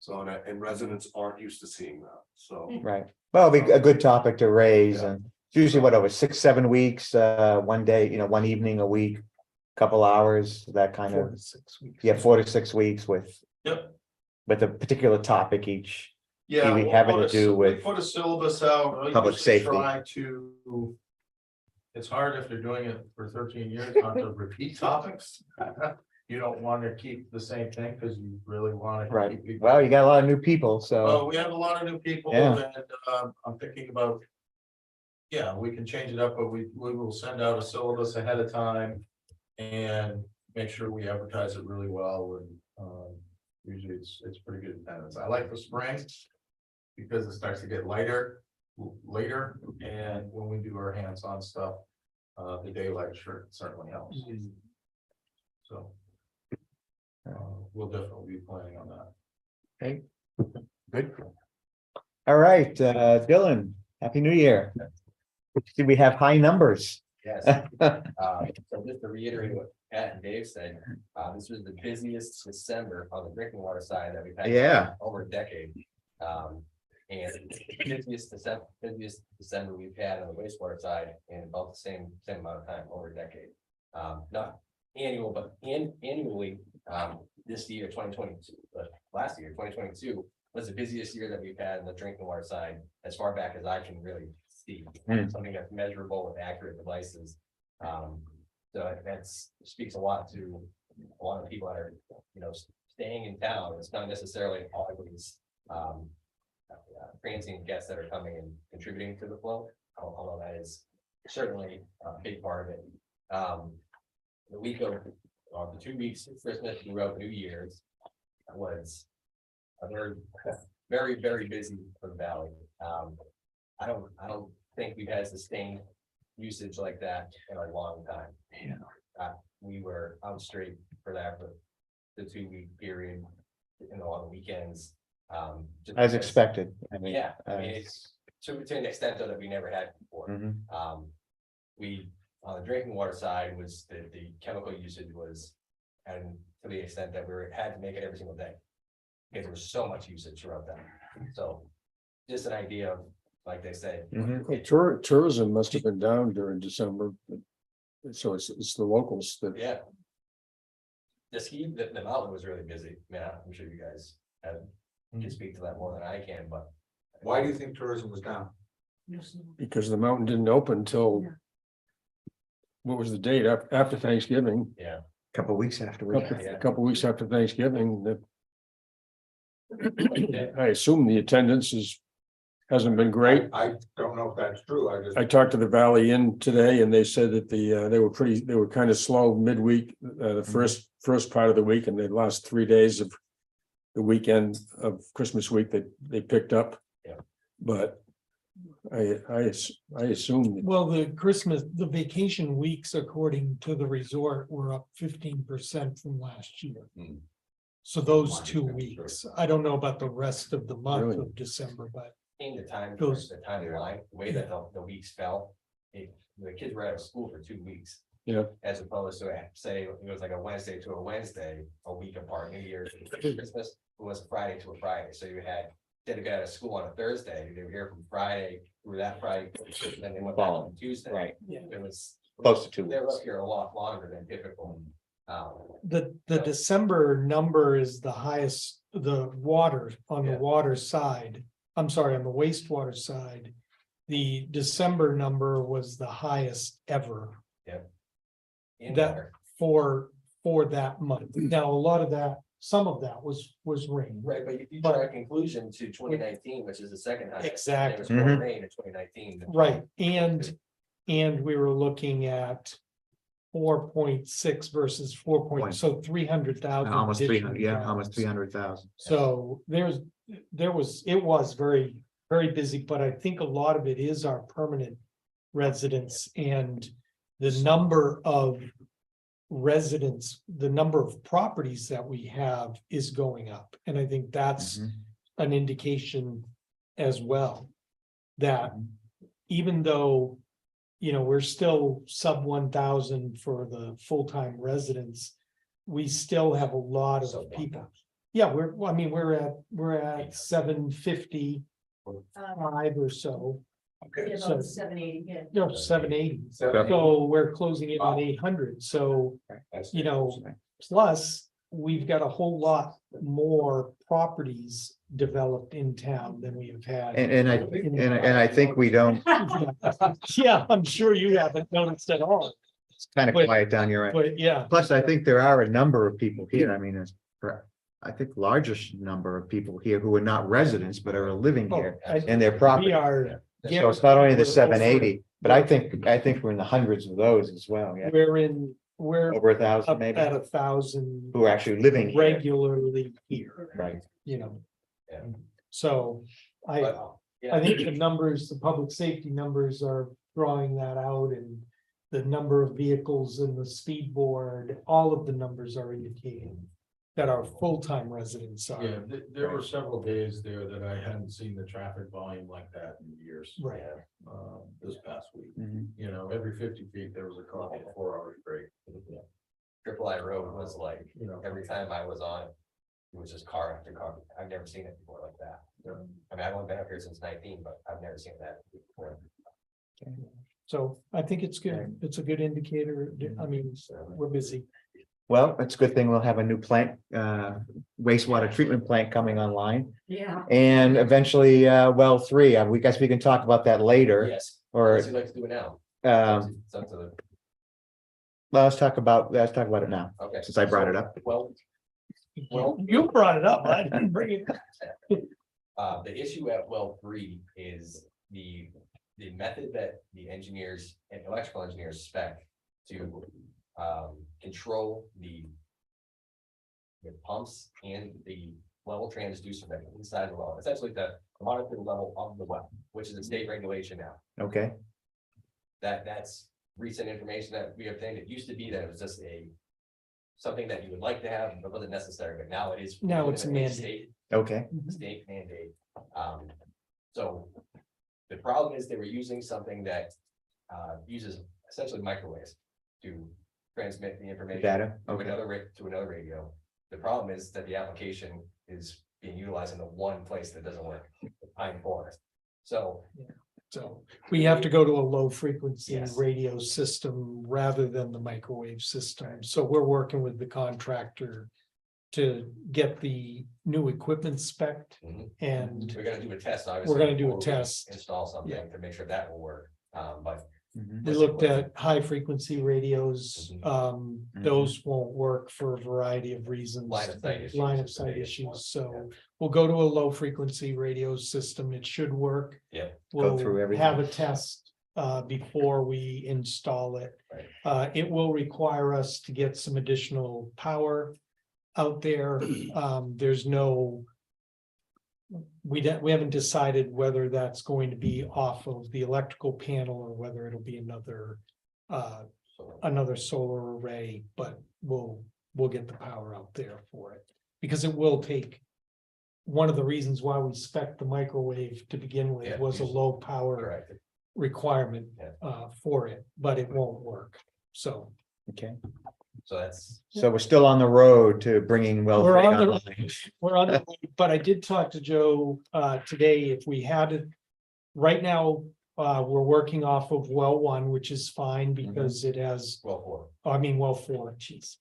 So, and residents aren't used to seeing that, so. Right. Well, it'd be a good topic to raise, Yeah. and it's usually what, over 6-7 weeks, one day, you know, one evening a week, couple hours, that kind 4 of, to 6 weeks. yeah, 4 to 6 weeks with. Yep. With a particular topic each. Yeah, we we'll having put to a- do we with put a syllabus out. I public usually safety. Try to. It's hard if they're doing it for 13 years, not to repeat topics. You don't want to keep the same thing because you really want to. Right. Well, you got a lot of new people, so. Well, we have a lot of new people Yeah. and I'm thinking about. Yeah, we can change it up, but we will send out a syllabus ahead of time. And make sure we advertise it really well and usually it's pretty good attendance. I like the spring. Because it starts to get lighter later, and when we do our hands-on stuff, the daylight sure certainly helps. So. We'll definitely be planning on that. Okay. Good. All right, Dylan, Happy New Year. See, we have high numbers. Yes, so just to reiterate what Pat and Dave said, this was the busiest December on the drinking water side that we've had. Yeah. Over a decade. And busiest December we've had on the wastewater side in about the same amount of time, over a decade. Not annual, but annually, this year, 2022, last year, 2022, was the busiest year that we've had in the drinking water side, as far back as I can really see. Something that's measurable with accurate devices. So that's speaks a lot to a lot of people that are, you know, staying in town. It's not necessarily always transient guests that are coming and contributing to the flow, although that is certainly a big part of it. The week of, the 2 weeks of Christmas throughout New Year's was a very, very busy for the valley. I don't think we've had sustained usage like that in a long time. Yeah. We were out straight for that for the 2-week period, you know, on the weekends. Just As because- expected. I mean, Yeah, I mean, it's to an extent though that we never had before. Mhm. We, on the drinking water side, was the chemical usage was, and to the extent that had to make it every single day. Because there was so much usage throughout that, so just an idea of, like they said. Mhm. Well, tourism must have been down during December. So it's the locals that, Yeah. The mountain was really busy, man, I'm sure you guys can speak to that more than I can, but. Why do you think tourism was down? because the mountain didn't open until. What was the date after Thanksgiving? Yeah, Couple weeks afterwards. A couple weeks after Thanksgiving, that. I assume the attendance hasn't been great. I don't know if that's true, I talked to the Valley Inn today and they said that they were kind of slow midweek, the first part of the week, and they lost 3 days of. The weekend of Christmas week that they picked up. Yeah. But I assume. Well, the vacation weeks, according to the resort, were up 15% from last year. So those 2 weeks, I don't know about the rest of the month Really? of December, but in the time, Those- the timeline, the way that the weeks fell, the kids were out of school for 2 weeks. Yeah. As opposed to, say, it was like a Wednesday to a Wednesday, a week apart, New Year's, Christmas, it was a Friday to a Friday, so you had. Instead of got out of school on a Thursday, they were here from Friday through that Friday, then they went back on Tuesday. Right. It was. Close to 2 They were weeks. up here a lot longer than typical. The December number is the highest, the water, on the Yeah. water side, I'm sorry, on the wastewater side. The December number was the highest ever in that water. for that month. Now, a lot of that, some of that was rain. Right, but if you But- draw a conclusion to 2019, which is the second highest. Exactly. There was more Mhm. rain in 2019. than Right, and we were looking at 4.6 versus 4 so 300,000. Almost 300, additional yeah, jobs. almost 300,000. So it was very, very busy, but I think a lot of it is our permanent residents and the number of residents, the number of properties that we have is going up. And I think that's Mhm. an indication as well. That even though, we're still sub 1,000 for the full-time residents. We still have a lot Sub of people. Yeah, we're at 755 or so, Yeah, so- about 780, yeah. no, 780. So- So we're closing in on 800, so, That's- plus, we've got a whole lot more properties developed in town than we have had. And I think we don't Yeah, I'm sure you haven't noticed at all, kind of But- quiet down your end. but yeah. Plus, I think there are a number of people here. I mean, I think largest number of people here who are not residents, but are living here in their We property. are. So it's not only the We're 780, but I think we're in the hundreds of those as well. Yeah, We're over 1,000 up maybe, at 1,000 who are actually living here. regularly here, Right. Yeah. So I But, yeah. think the numbers, the public safety numbers are drawing that out and the number of vehicles in the speed board, all of the numbers are indicating that our full-time residents Yeah, are. there were several days there that I hadn't seen the traffic volume like that in years. Right. This past week, Mhm. every 50 feet, there was a car on a 4 hour break. Triple I Road was like, You know, every time I was on, it was just car after car. I've never seen it before like that. I mean, I've only been up here since 19, but I've never seen that before. So I think it's good. It's a good indicator. I mean, we're busy. Well, it's a good thing we'll have a new plant, wastewater treatment plant coming online. Yeah. And eventually, well, 3, we guess we can talk about that later, Yes, or, what's he like to do it now? It's up to the, well, let's talk about it now, okay. since I brought it up. Well, You brought it up. I didn't bring it. the issue at well 3 is the method that the engineers and electrical engineers spec to control the pumps and the level transducer that are inside the well, essentially the monitor level of the well, which is a state regulation now. Okay, That's recent information that we obtained. It used to be that it was just something that you would like to have, but wasn't necessary, but now it is. Now it's a mandate. okay, State mandate. So the problem is they were using something that uses essentially microwaves to transmit the information. data, To okay, another radio. The problem is that the application is being utilized in the one place that doesn't work, the Pine Forest. So So we have to go to a low frequency Yes. radio system rather than the microwave system. So we're working with the contractor to get the new equipment spec Mhm. and we're gonna do a test, obviously. we're gonna do a before we test. Install Yeah. something to make sure that will work. But Mhm. we looked at high frequency radios. Mhm. Those won't work for a variety of reasons. Line of sight issues. Line of sight issues. So we'll go to a low frequency radio system. It should work. Yeah. Go through We'll everything. have a test before we install it. Right. It will require us to get some additional power out there. There's no. We haven't decided whether that's going to be off of the electrical panel or whether it'll be another solar array, but we'll get the power out there for it. Because it will take. One of the reasons why we spec the microwave to begin Yeah, with was a low power correct. requirement Yeah. for it, but it won't work. So okay. So that's, So we're still on the road to bringing well. We're 3 on the- online. we're on, but I did talk to Joe today, if we had it. Right now, we're working off of well one, which is fine because it has, Well, well four, geez.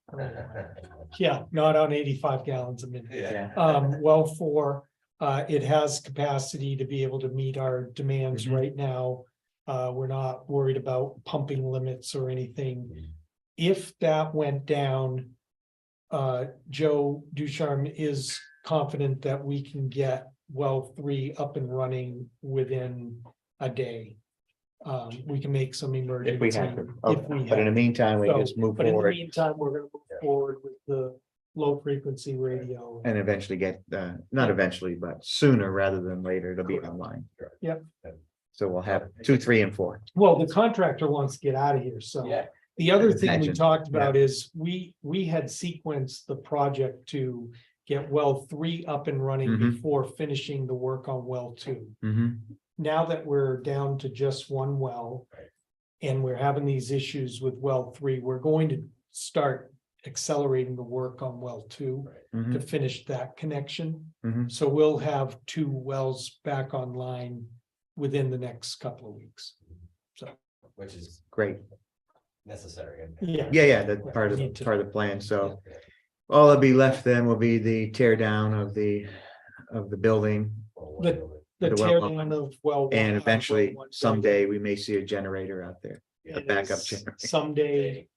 Yeah, not on 85 gallons a minute. Yeah. Well four, it has capacity to be able to meet our demands Mhm. right now. We're not worried about pumping limits or anything. If that went down, Joe Ducharme is confident that we can get well three up and running within a day. We can make some emergency. If we have to, if okay, we but in the have- meantime, we so, just move But in the forward meantime, we're gonna move forward with the low frequency radio. and eventually get, not eventually, but sooner rather than later, it'll be online. Yep. So we'll have 2, 3, and 4. Well, the contractor wants to get out of here, so. Yeah. The other I thing we imagine, talked about is we had sequenced the project to get well three up and running Mhm. before finishing the work on well two. Mm-hmm. Now that we're down to just one well. And we're having these issues with well three, we're going to start accelerating the work on well two Mm-hmm. to finish that connection. Mhm. So we'll have 2 wells back online within the next couple of weeks. Which is Great. necessary. Yeah, that's part of, Need to- part of the plan. So all that'll be left then will be the tear down of the building. The The well tear pump. down of well. one, And eventually well one, someday we may see a generator out there. Yeah. A backup It is generator. Someday,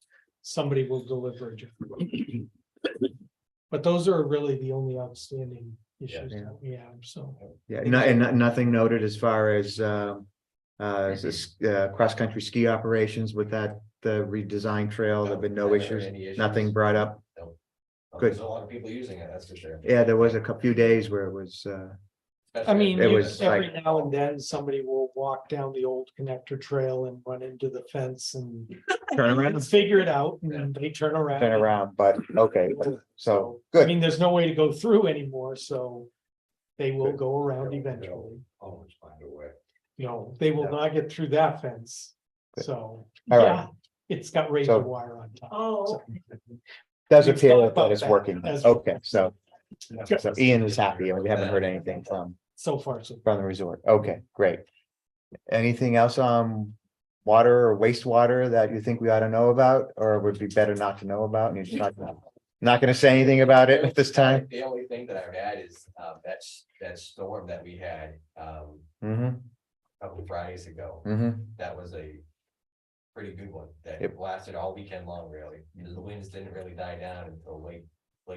somebody will deliver a generator. But those are really the only outstanding issues Yeah. that we have, so. Yeah, nothing noted as far as cross-country ski operations with that, the redesigned trail, there've been no Haven't heard issues, any issues. nothing brought up. There's a lot of people using it, that's for sure. Yeah, there was a few days where it was, I mean, It was every like- now and then, somebody will walk down the old connector trail and run into the fence and turn around, figure it out, and they turn around. turn around, but okay, so I good. mean, there's no way to go through anymore, so they will go around eventually. Always find a way. No, they will not get through that fence, Good. so, All right. yeah, it's got razor So- wire on top. Oh, Does We've appear thought that about it's that working. as- Okay, so Ian is happy and we haven't heard anything So far, so. from the resort. Okay, great. Anything else on water or wastewater that you think we ought to know about, or would be better not to know about? And you're just not gonna say anything about it at this time? The only thing that I've had is, that storm that we had, Mm-hmm, a couple of Fridays ago. mm-hmm. That was a pretty good one that Yep. lasted all weekend long, really. The winds didn't really die down until late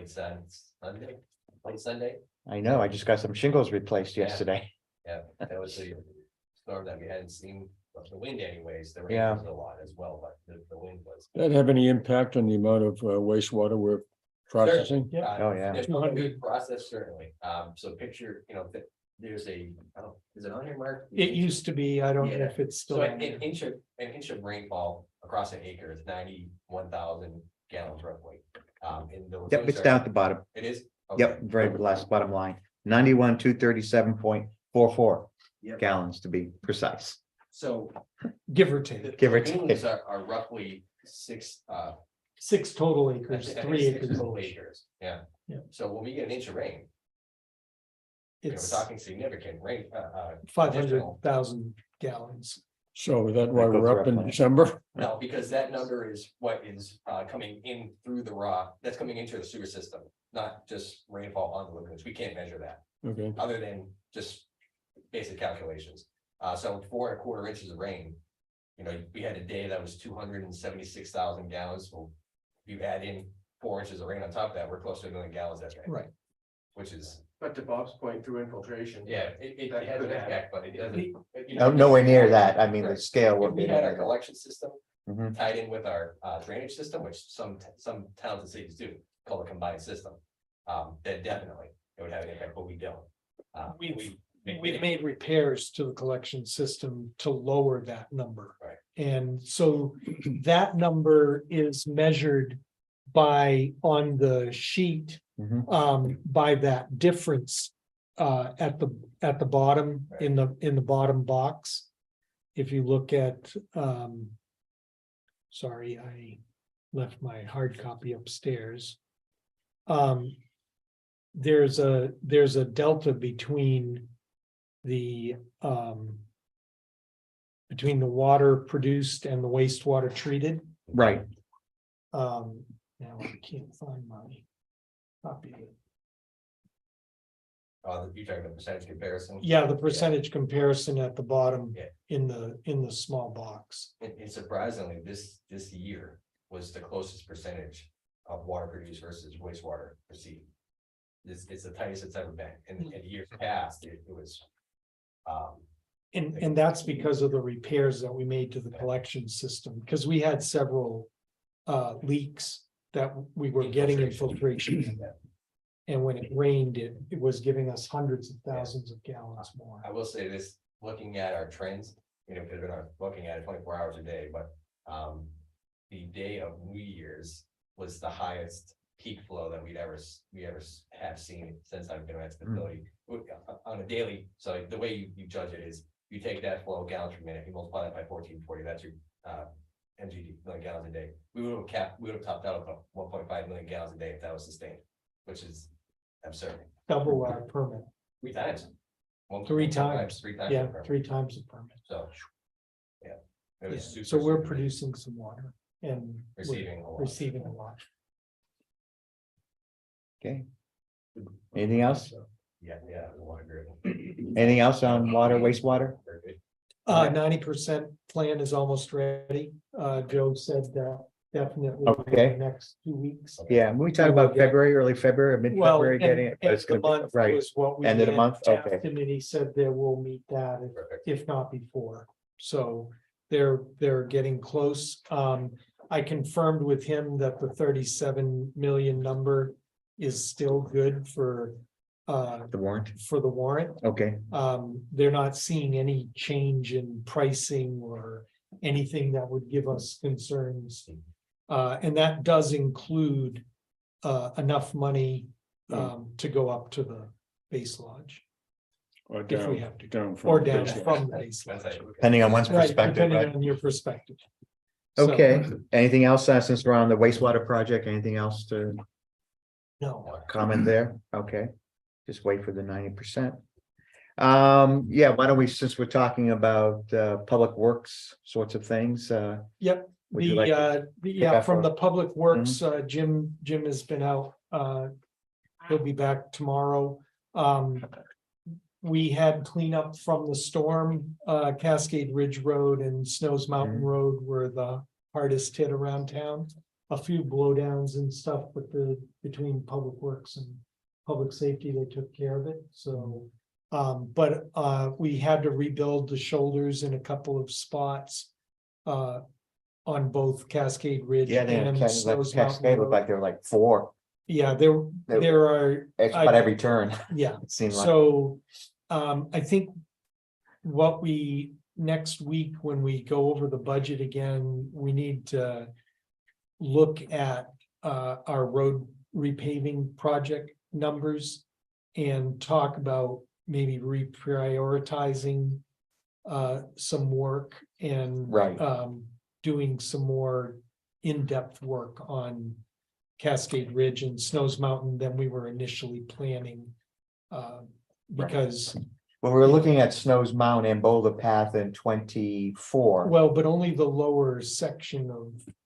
Sunday, late Sunday. I know, I just got some shingles replaced Yeah. yesterday. Yeah, that was a storm that we hadn't seen, but the wind anyways, the Yeah. rain was a lot as well, but the wind was. That have any impact on the amount of wastewater we're processing? Yeah. Uh, Oh, yeah. There's no good process, certainly. So picture, there's a, I don't, is it on here, Mark? It used to be, I don't know Yeah. if it's still. So on an there. inch of rainfall across an acre is 91,000 gallons roughly. In the Yep, it's down at the bottom. It is? Yep, Okay. very last bottom line, 91,237.44 Yep. gallons to be precise. So. Give or the take, Give or lagoons take. Are roughly 6, 6 total I acres, think 3 it's acres. 6 total each. acres, yeah. Yeah. So when we get an inch of rain, we're It's talking significant rain, 500,000 gallons. So is that why That goes we're up in roughly. December? no, because that number is what is coming in through the that's coming into the sewer system, not just rainfall on the lagoons. We can't measure that, Okay, other than just basic calculations. So 4¼ inches of rain. We had a day that was 276,000 gallons. So if you add in 4 inches of rain on top of that, we're close to 1 million gallons that day. Right. Which is, But to Bob's point, through infiltration. yeah, it That has an could add. impact, but it doesn't. No, nowhere near that. I mean, the scale If would we be. had our collection system Mhm. tied in with our drainage system, which some towns and cities do, call a combined system. Then definitely it would have an impact, but we don't. We've made repairs to the collection system to lower that number. Right. And so that number is measured on the sheet, Mhm. by that difference. At the bottom, in the bottom box. If you look at, sorry, I left my hard copy upstairs. There's a delta between the between the water produced and the wastewater treated. Right, Now I can't find my copy of it. You talking about percentage comparison? Yeah, the percentage comparison at the bottom Yeah. in the small box. And surprisingly, this year was the closest percentage of water produced versus wastewater received. It's the tightest it's ever been, and in years past, it was. And that's because of the repairs that we made to the collection system, because we had several leaks that we were getting infiltration. And when it rained, it was giving us hundreds of thousands of gallons more. I will say this, looking at our trends, because we're not looking at it 24 hours a day, but the day of New Year's was the highest peak flow that we ever have seen since I've been at the facility on a daily. So the way you judge it is you take that flow gallons per minute, you multiply that by 1440, that's your MGD, million gallons a day. We would have topped out about 1.5 million gallons a day if that was sustained, which is absurd. Double our permit, 3 times. Three times. 3 times. yeah, the permit. 3 times the permit. So. Yeah. It Yeah, was super. so we're super producing some water and we're Receiving a lot. receiving a lot. okay. Anything else? Yeah, I want to agree. Anything else on water, wastewater? Very good. 90% plan is almost ready. Joe said that definitely. Okay. in the Next 2 weeks. Yeah, we talk about February, early February, or Well, mid-February getting it, but it's the gonna month be, right, was what we End of the had month? tasked Okay. him, and he said they will meet that Perfect. if not before. So they're getting close. I confirmed with him that the 37 million number is still good for the warrant, the warrant. okay, They're not seeing any change in pricing or anything that would give us concerns. And that does include enough money to go up to the base lodge Or if we down, have to, down from. or the down baseline. from the base That's lodge. it. depending on one's Right, perspective, depending right? on your perspective. So, Okay, anything else, since we're on the wastewater project, anything else to No, comment there? Okay, just wait for the 90%. Yeah, why don't we, since we're talking about public works sorts of things, yep, would you like to yeah, up from or- the public works, Jim has been out, he'll be back tomorrow. We had cleanup from the storm, Cascade Ridge Road and Snows Mountain Road were the hardest hit around town. A few blowdowns and stuff, but between public works and public safety, they took care of it, so. But we had to rebuild the shoulders in a couple of spots. On both Cascade Ridge yeah, they and like Snows Cascade Mountain looked like Road. there were like 4, Yeah, there are, it's about every turn, yeah, it seemed like. so, I think. What we, next week, when we go over the budget again, we need to. Look at, our road repaving project numbers. And talk about maybe reprioritizing. Some work and. Right. Doing some more in-depth work on. Cascade Ridge and Snows Mountain than we were initially planning. Because, When we were looking at Snows Mountain and Boulder Path in 24, well, but only the lower section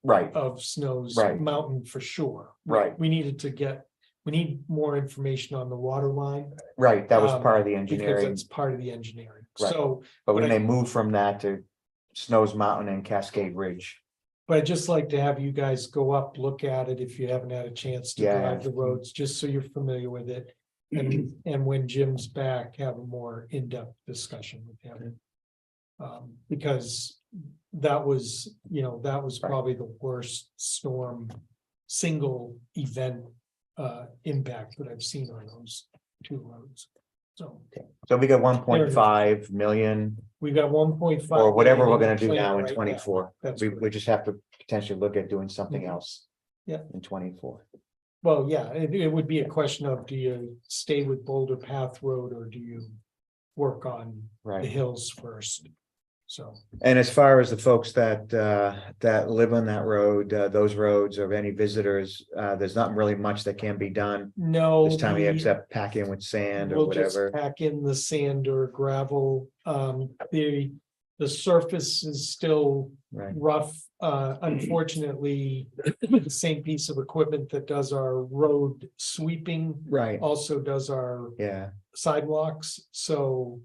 right, of Snows Right. Mountain for sure. right, We need more information on the water line. right, that was part of the Because engineering, that's part of the engineering. Right. So, but when but they moved from that to Snows Mountain and Cascade Ridge. but I'd just like to have you guys go up, look at it if you haven't had a chance to Yeah. drive the roads, just so you're familiar with it. And when Jim's back, have a more in-depth discussion with him. Because that was, Right. probably the worst storm, single event impact that I've seen on those 2 roads. So So we got 1.5 million we've got 1.5. or whatever we're million gonna do plan now in right 24. That's We correct. just have to potentially look at doing something Mhm. else. Yeah. In 24. Well, yeah, it would be a question of, do you stay with Boulder Path Road or do you work on the Right. hills first? So, And as far as the folks that live on that road, those roads or any visitors, there's not really much that can be done no. this time of year the- except pack in with sand or We'll just whatever. pack in the sand or gravel. The The surface is still right, rough. Unfortunately, the same piece of equipment that does our road sweeping right, also does our yeah. sidewalks, so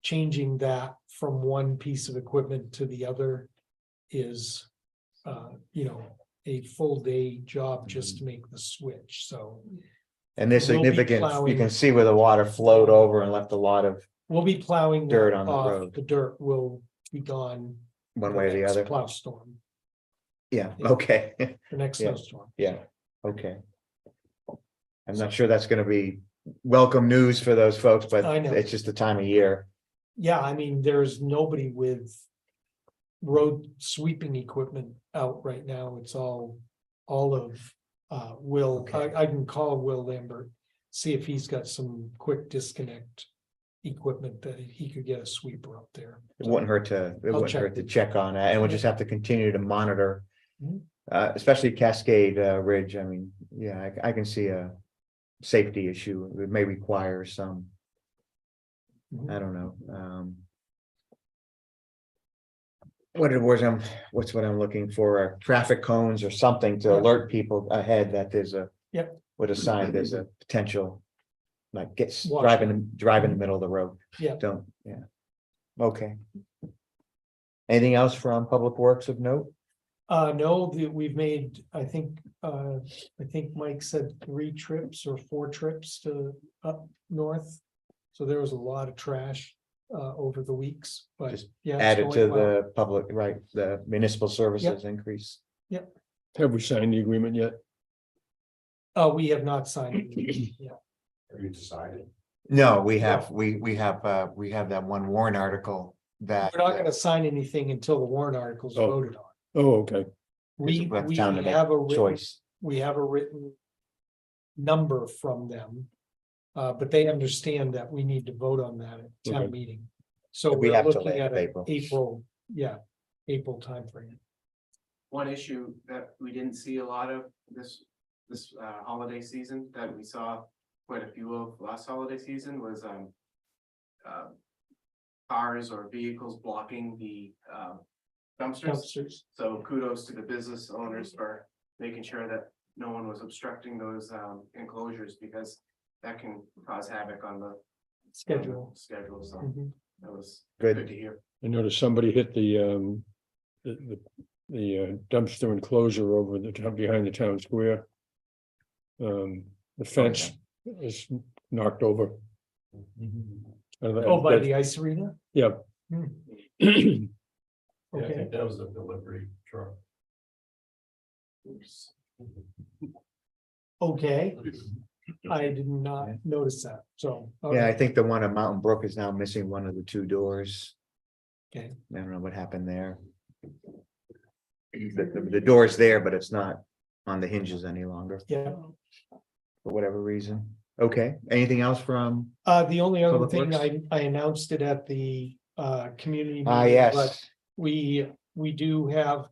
changing that from one piece of equipment to the other is, a full day job just to make the switch, so And there's We'll be significant, you plowing. can see where the water flowed over and left a lot of we'll be plowing Dirt that on the off. road. The dirt will be gone. one way or the next other. Plow storm, Yeah, Yeah. okay, the next Yeah. snowstorm. yeah, okay. I'm not sure that's gonna be welcome news for those folks, but I know. it's just the time of year. Yeah, I mean, there's nobody with road sweeping equipment out right now. It's all of Will. Okay. I can call Will Lambert, see if he's got some quick disconnect equipment that he could get a sweeper up there. It wouldn't hurt to, it I'll wouldn't check hurt to with- check on that, and we'll just have to continue to monitor. Mhm. Especially Cascade Ridge, I mean, yeah, I can see a safety issue, it may require some. Mhm. I don't know. What's what I'm looking for, traffic cones or something to Yeah. alert people ahead that there's a. Yep. With a sign, there's a potential. Like gets Wash. drive in the middle of the road. Yeah. Don't, yeah. Okay. Anything else from Public Works of note? No, we've made, I think Mike said 3 trips or 4 trips to up north. So there was a lot of trash over the weeks, but Just yeah. it's Added to going well. the public, right, the municipal services increase. Have we signed the agreement yet? We have not signed. it yet. Have you decided? No, we have that one warrant article that. We're not gonna sign anything until the warrant article's Oh. voted on. Oh, okay. We Left town to make have a written, Choice, we have a written number from them. But they understand that we need to vote on that at town Okay. meeting. So We we're have till looking the at end of an April timeframe. One issue that we didn't see a lot of this holiday season that we saw quite a few of last holiday season was cars or vehicles blocking the dumpsters. Dumpsters. So kudos to the business owners for making sure that no one was obstructing those enclosures because that can cause havoc on the Schedule. schedule. So Mhm. that was Good. good to hear. I noticed somebody hit the dumpster enclosure over the top behind the town square. The fence is knocked over. Oh, by the ice arena? Yeah. Hmm. Yeah, I Okay, think that was a delivery truck. okay. I did not notice that, so. all yeah, I right. think the one at Mountain Brook is now missing one of the 2 doors. Okay. I don't know what happened there. The door's there, but it's not on the hinges any longer, Yeah, for whatever reason. Okay, anything else from? the only other Public thing, Works? I announced it at the community. Ah, meeting, yes, but we do have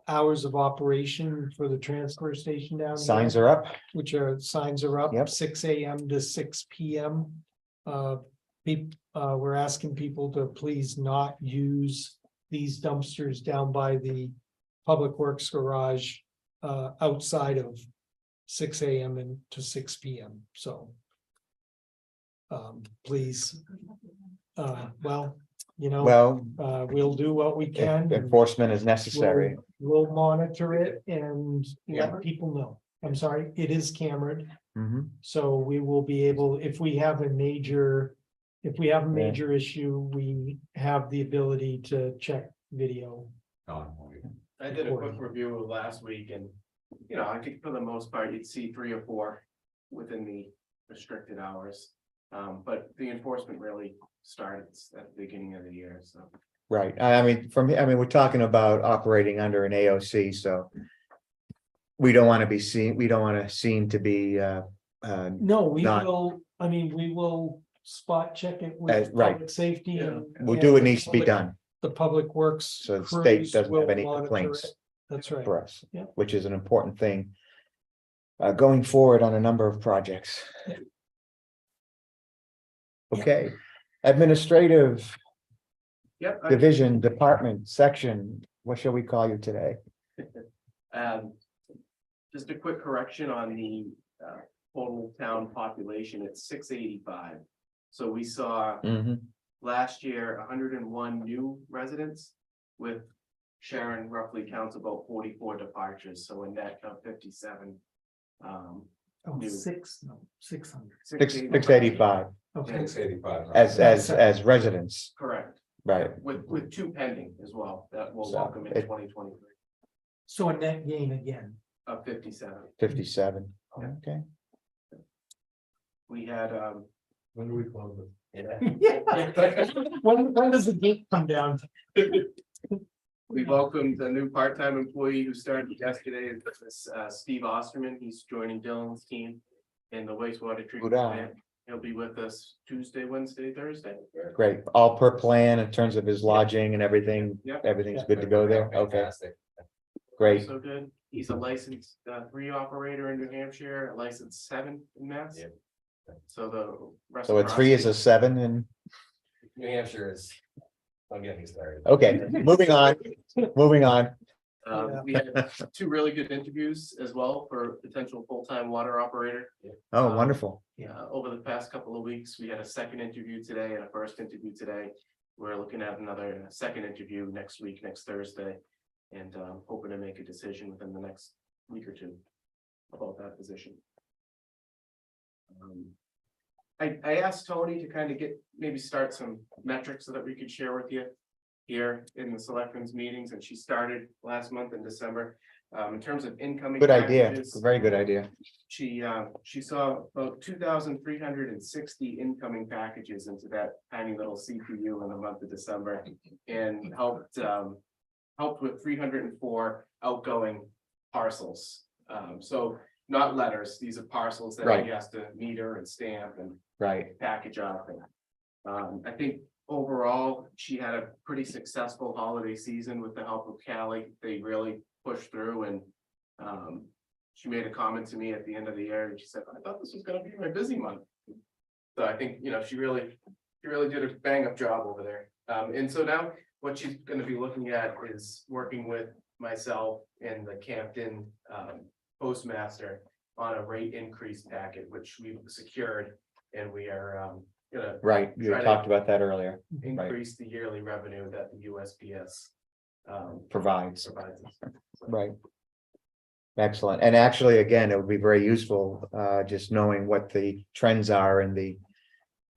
hours of operation for the transfer station down. signs here, are up. which are, signs are up, Yep. 6 AM to 6 PM. We're asking people to please not use these dumpsters down by the Public Works garage outside of 6 AM and to 6 PM, so. Please, well, Well, we'll do what we can. and enforcement is necessary. We'll monitor it and let Camera? people know. I'm sorry, it is cambered. Mhm. So we will be able, if we have a major issue, we have the ability to check video. I did a quick review of last week and, I think for the most part, you'd see 3 or 4 within the restricted hours. But the enforcement really starts at the beginning of the year, so. Right, I mean, we're talking about operating under an AOC, so. We don't want to be seen, we don't want to seem to be, No, we Not- will, we will spot check it with right. public safety. and- we'll do what and needs to be public- done The Public Works. So the state crews doesn't have will any monitor complaints. it. That's right. for us. Yeah. Which is an important thing. Going forward on a number of projects. Okay, administrative Yep. division, department, section, what shall we call you today? Um, just a quick correction on the total town population, it's 685. So we saw Mhm. last year 101 new residents, with Sharon roughly counts about 44 departures, so a net of 57. Oh, New. 600. 685 Okay. 685. as residents, Correct, right? with two pending as well, that will So welcome in it- 2023 So a net gain again. of 57. 57, okay. We had, When do we close it? When does the gate come down? we welcomed a new part-time employee who started yesterday, it's Steve Osterman, he's joining Dylan's team in the wastewater treatment Good-eye. plant. He'll be with us Tuesday, Wednesday, Thursday. Great, all per plan in terms of his lodging and everything, Yep. everything's good to go there, okay, Fantastic. great. So good. He's a licensed 3 operator in New Hampshire, a licensed 7 in Mass. Yep. So the. So a 3 is a 7 and, New Hampshire is, don't get me started. okay, moving on, moving on. We had 2 really good interviews as well for potential full-time water operator. Oh, wonderful, Over the past couple of weeks, we had a second interview today and a first interview today. We're looking at another second interview next week, next Thursday. And hoping to make a decision within the next week or 2 about that position. I asked Tony to kind of maybe start some metrics so that we could share with you here in the selectmen's meetings, and she started last month in December. In terms of incoming. good idea, packages, very good idea, she saw about 2,360 incoming packages into that tiny little CPU in the month of December. And helped with 304 outgoing parcels. So not letters, these are parcels that Right. he has to meter and stamp and right, package up. And I think overall, she had a pretty successful holiday season with the help of Callie. They really pushed through, and she made a comment to me at the end of the year, and she said, I thought this was gonna be my busy month. So I think, she really did a bang up job over there. And so now what she's gonna be looking at is working with myself and the Campton postmaster on a rate increase packet, which we've secured, and we are gonna right, you Try to- talked about that earlier, increase the yearly revenue that the USPS provides, provides us. right. Excellent, and actually, again, it would be very useful, just knowing what the trends are in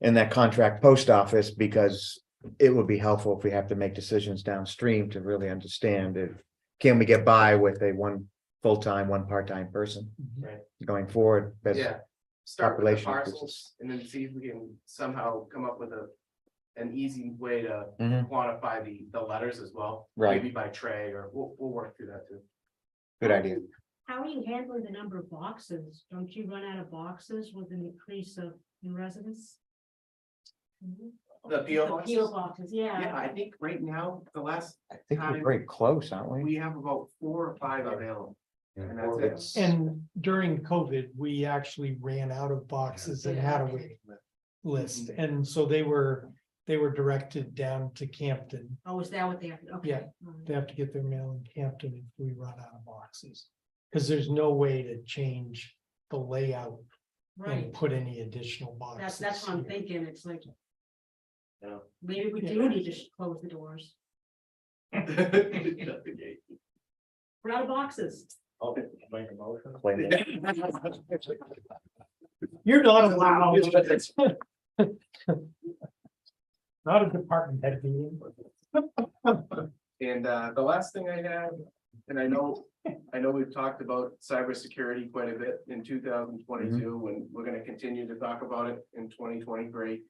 that contract post office, because it would be helpful if we have to make decisions downstream to really understand if, can we get by with a 1 full-time, 1 part-time person Right. going forward? as Yeah, start with the population increases. parcels and then see if we can somehow come up with an easy way to Mhm, quantify the letters as well. Right. Maybe by tray, or we'll work through that too. good idea, How are you handling the number of boxes? Don't you run out of boxes with an increase of in residents? The PO The boxes? PO boxes, Yeah, yeah. I think right now, the last, I think we're very close, aren't we? we have about 4 or 5 available. And that's it. It's- And during COVID, we actually ran out of boxes and had a waiting list. And so they were directed down to Campton. Oh, is that what they have? Okay. Yeah. They have to get their mail in Campton if we run out of boxes. Because there's no way to change the layout Right, and put any additional boxes. that's what I'm here. thinking, it's like, Yeah. maybe we do need to close the doors. We're out of boxes. I'll make a motion. You're not allowed. Not a department head meeting. And the last thing I have, and I know we've talked about cybersecurity quite a bit in 2022, and we're gonna continue to talk about it in 2023.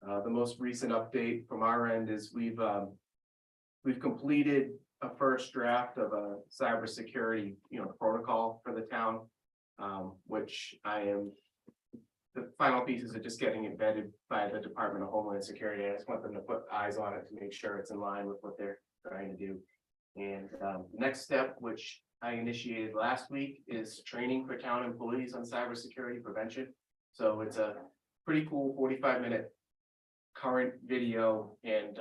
The most recent update from our end is we've completed a first draft of a cybersecurity, protocol for the town. Which the final pieces are just getting embedded by the Department of Homeland Security. I just want them to put eyes on it to make sure it's in line with what they're trying to do. And the next step, which I initiated last week, is training for town employees on cybersecurity prevention. So it's a pretty cool 45-minute current video and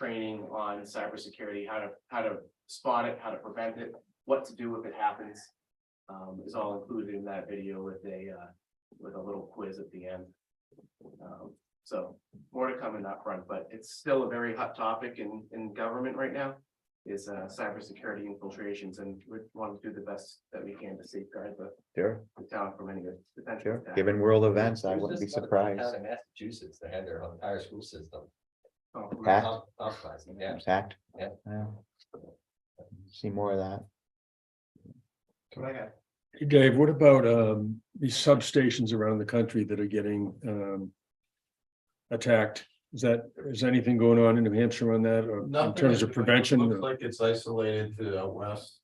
training on cybersecurity, how to spot it, how to prevent it, what to do if it happens. Is all included in that video with a little quiz at the end. So more to come in that front, but it's still a very hot topic in government right now. Is cybersecurity infiltrations, and we want to do the best that we can to safeguard Sure, the town from any potential. sure. attack. Given world events, I There's wouldn't be this one surprised. Town in Massachusetts, they had their entire school system. Oh, Hacked. Compromised, yeah. Hacked. Yeah. See more of that. okay. Hey, Dave, what about these substations around the country that are getting attacked? Is anything going on in New Hampshire on that, or in Nothing terms of is- prevention? Looks like it's isolated to out west.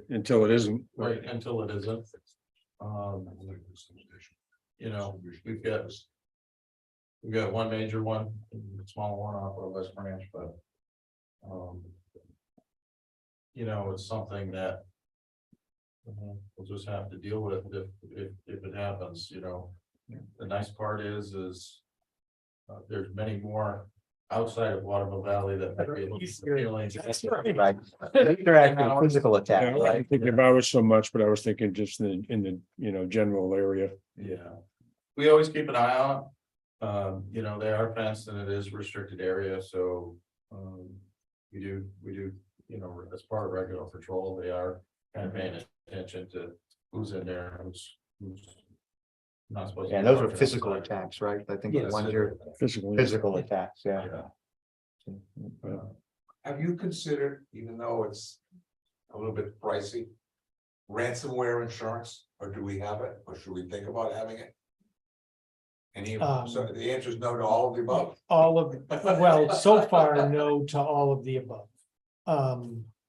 Until it isn't. Right, until it isn't. You know, we've got one major one, a small one off of West Branch, but. You know, it's something that. We'll just have to deal with if it happens, you know. The nice part is. There's many more outside of Waterville Valley that might be able to. Right. They're actually physical Yeah, attack, I wasn't right? thinking about it so much, but I was thinking just in the, general area. Yeah, we always keep an eye on them. You know, they are fenced and it is restricted area, so, we do, you know, as part of regular patrol, they are kind of paying attention to who's in there, who's not supposed to. Yeah, be those are parking physical outside. attacks, right? I think the Yes. ones are Physically. physical attacks, yeah. Yeah. Have you considered, even though it's a little bit pricey, ransomware insurance, or do we have it, or should we think about having it? Any, so the answer is no to all of the above? All of, well, so far, no to all of the above.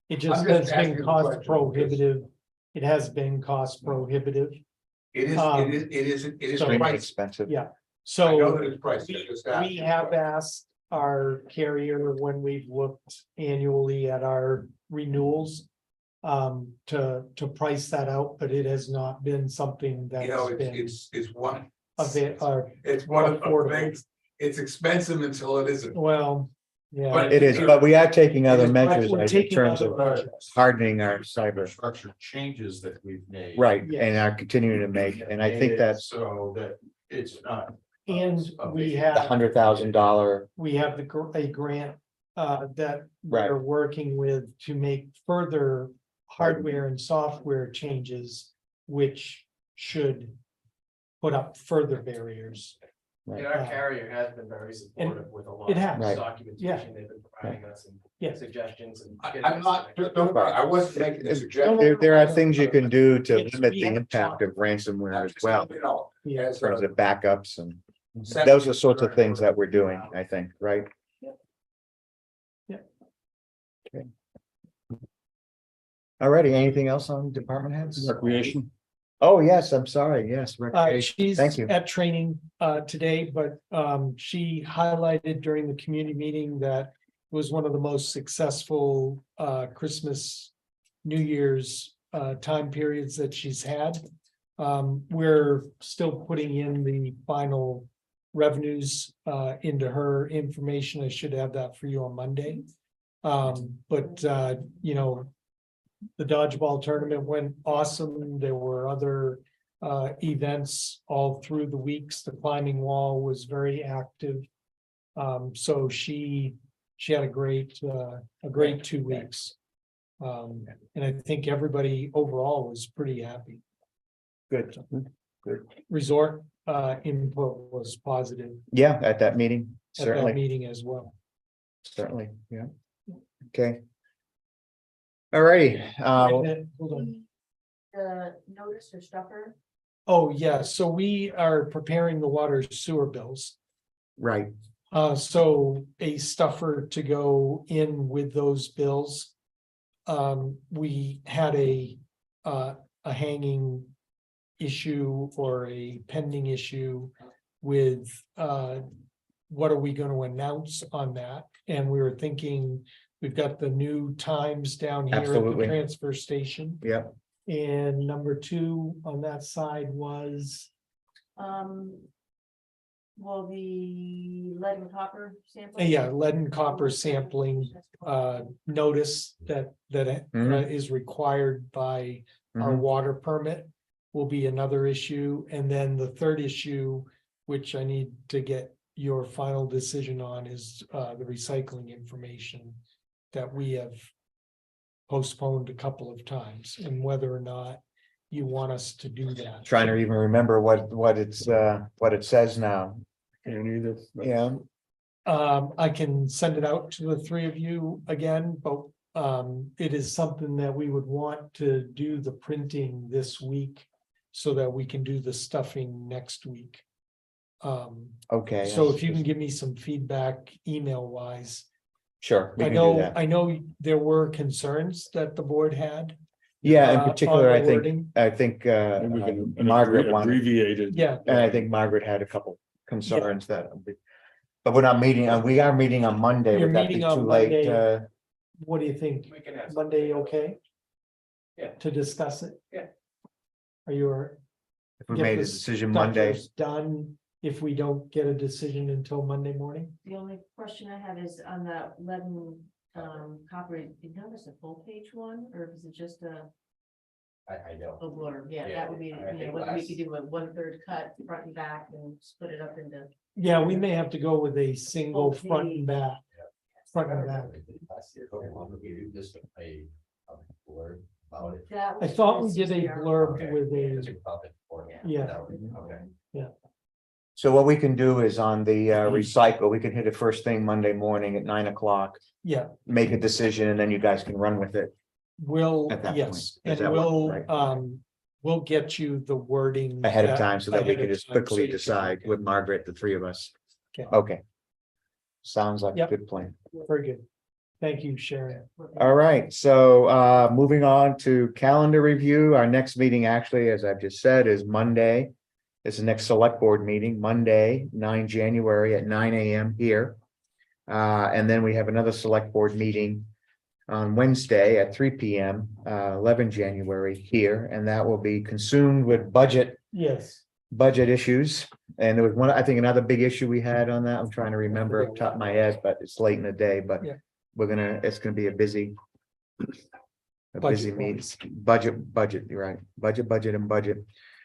It just I'm has just asking been the cost question prohibitive. It has been cost prohibitive, It is, it is so- Extremely pricey. expensive. yeah. I know So that it's pricey. I just asked we you a have question. asked our carrier when we've looked annually at our renewals. To price that out, but it has not been something You know, that's been it's one, of it, it's one of the affordable. things, it's expensive until it isn't. well, yeah. But It is, but we are taking other measures We're in taking terms other of measures. hardening our cyber, Structure changes that we've made. right, Yes. and are continuing to make, and I think that's So that it's not. And we the have, $100,000, we have a grant that Right. we're working with to make further hardware and software changes, which should put up further barriers. And our carrier has been very supportive with a lot it has. of Right. documentation they've been providing us Yeah. and suggestions and. I'm not, don't worry, I wasn't making a suggestion. there are things you can do to Yes, limit we the have impact talked. of ransomware I'm as just well, letting you know, Yeah. in as terms a- of backups, and those are sorts of things that we're doing, I think, right? Yeah. Okay. Alrighty, anything else on department heads? Recreation. Oh, yes, I'm sorry, yes, recreation, She's thank you. at training today, but she highlighted during the community meeting that it was one of the most successful Christmas, New Year's time periods that she's had. We're still putting in the final revenues into her information. I should have that for you on Monday. But you know, the dodgeball tournament went awesome. There were other events all through the weeks. The climbing wall was very active. So she had a great 2 weeks. And I think everybody overall was pretty happy. Good, Resort input was positive yeah, at that meeting, at that certainly, meeting as well. certainly, yeah. Okay. Alrighty, Hold on. The notice or stuffer, Oh, yeah, so we are preparing the water sewer bills. right, So a stuffer to go in with those bills. We had a hanging issue or a pending issue with, what are we gonna announce on that? And we were thinking, we've got the new times down here at Absolutely. the transfer station. yeah, And number two on that side was, Well, the lead and copper sample. Yeah, lead and copper sampling, notice that is required by our Mhm. water permit will be another issue. And then the third issue, which I need to get your final decision on, is the recycling information that we have postponed a couple of times, and whether or not you want us to do that. Trying to even remember what it says now. And either. Yeah, I can send it out to the three of you again, but it is something that we would want to do the printing this week so that we can do the stuffing next week. okay. So if you can give me some feedback email wise. Sure, we I can do know, that. I know there were concerns that the board had. Yeah, in on particular, the I think, wording. Maybe We can Margaret wanted, abbreviated. Yeah, and I think Margaret had a couple concerns that. But we're not meeting, we are meeting on Monday. You're Would that be meeting on too late? Monday. What do you think? We can have. Monday, okay? Yeah. To discuss it? Yeah. Are you? all right? If we Get made a this decision stuff Monday, just done if we don't get a decision until Monday morning? The only question I have is on the lead and copper, did you notice a full page one, or is it just a I don't. blurb? Yeah, Yeah, that would be, I you know, think whether we last- could do a 1/3 cut front and back and split it up into. Yeah, we may have to go with a single front and back. Front and back. Last year, we did just a blurb about it. That I was thought we for did a CCR. blurb Okay, with yeah, a, just about it beforehand. Yeah. That was- Okay. so what we can do is on the recycle, we can hit it first thing Monday morning at 9 o'clock. yeah, Make a decision and then you guys can run with it we'll, at that yes, point. Does and that work, we'll, right? we'll get you the wording. Ahead of time so that we ahead can of just time, so quickly you can- decide with Margaret, the three of us. Okay. Okay. Sounds like a Yep. good plan. Very good. Thank you, Sharon. All right, so moving on to calendar review. Our next meeting actually, as I've just said, is Monday. It's the next select board meeting, Monday, 9 January at 9 AM here. And then we have another select board meeting on Wednesday at 3 PM, 11 January here, and that will be consumed with budget issues. And there was one, I think another big issue we had on that. I'm trying to remember off the top of my head, but it's late in the day, but Yeah. it's gonna be a busy Budget meeting, budget, you're right, budget and budget.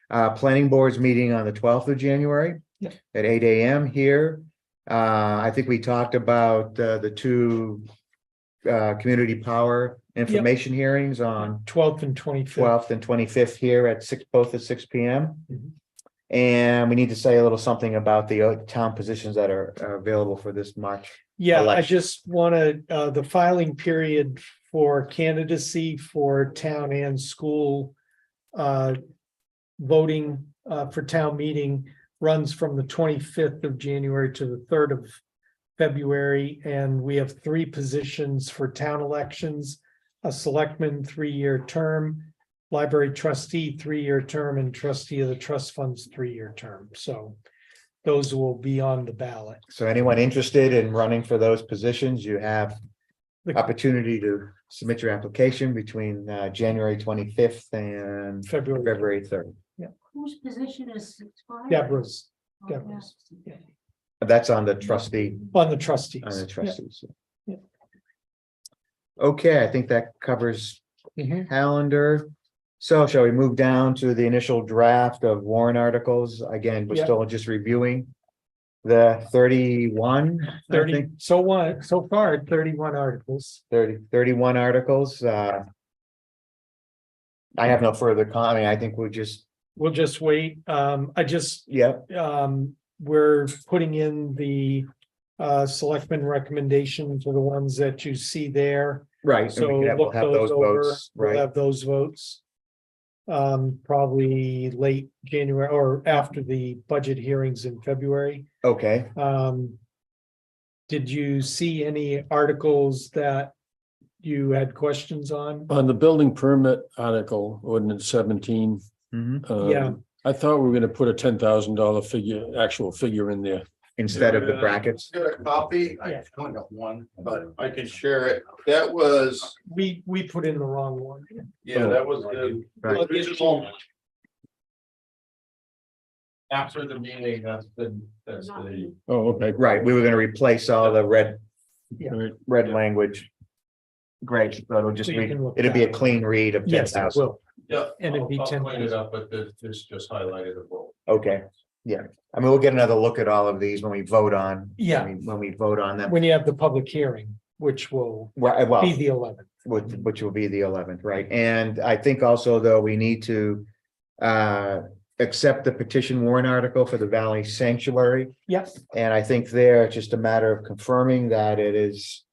Planning board's meeting on the 12th of January. Yeah. At 8 AM here. I think we talked about the two community power information hearings on 12th and 25th. 12th and 25th here at both at 6 PM. Mhm. And we need to say a little something about the town positions that are available for this March. Yeah, I election. just wanna, the filing period for candidacy for town and school. Voting for town meeting runs from the 25th of January to the 3rd of February, and we have three positions for town elections. A selectman, 3-year term, library trustee, 3-year term, and trustee of the trust funds, 3-year term, so. Those will be on the ballot. So anyone interested in running for those positions, you have The- opportunity to submit your application between January 25th and February, February 3rd. Whose position is expired? Deborah's, Oh, yeah. Deborah's, yeah. That's on the trustee, On the trustees. on the Yeah. trustees. Yeah. Okay, I think that covers Mhm. calendar. So shall we move down to the initial draft of warrant articles? Again, we're Yeah. still just reviewing the 31, I 30, think, so far, 31 articles. 31 articles. I have no further comment. I think we'll just, We'll just wait. yeah, We're putting in the selectmen recommendation for the ones that you see there. right. and So we'll look have those over. votes, We'll right? have those votes. Probably late January or after the budget hearings in February. Okay, Did you see any articles that you had questions on? On the building permit article, ordinance 17. mhm. Yeah. I thought we were gonna put a $10,000 actual figure in there. Instead of the brackets. Got a copy, Yeah. I only got one, but I can share it. That was, We put in the wrong one. yeah, that was the Right. original After the meeting, that's the, Oh, okay. Right, we were gonna replace all the red, All right. red language. Great, so it'll just So you read, can look it'll be a that up. clean read of ten Yes, it thousand. will. yeah, And it'd be I'll 10. clean it up, but this just highlighted a role. Okay, yeah, I mean, we'll get another look at all of these when we vote on. Yeah. When we vote on them, When you have the public hearing, which will well, be the 11th. which will be the 11th, right? And I think also, though, we need to accept the petition warrant article for the Valley Sanctuary. Yep, And I think there, it's just a matter of confirming that it is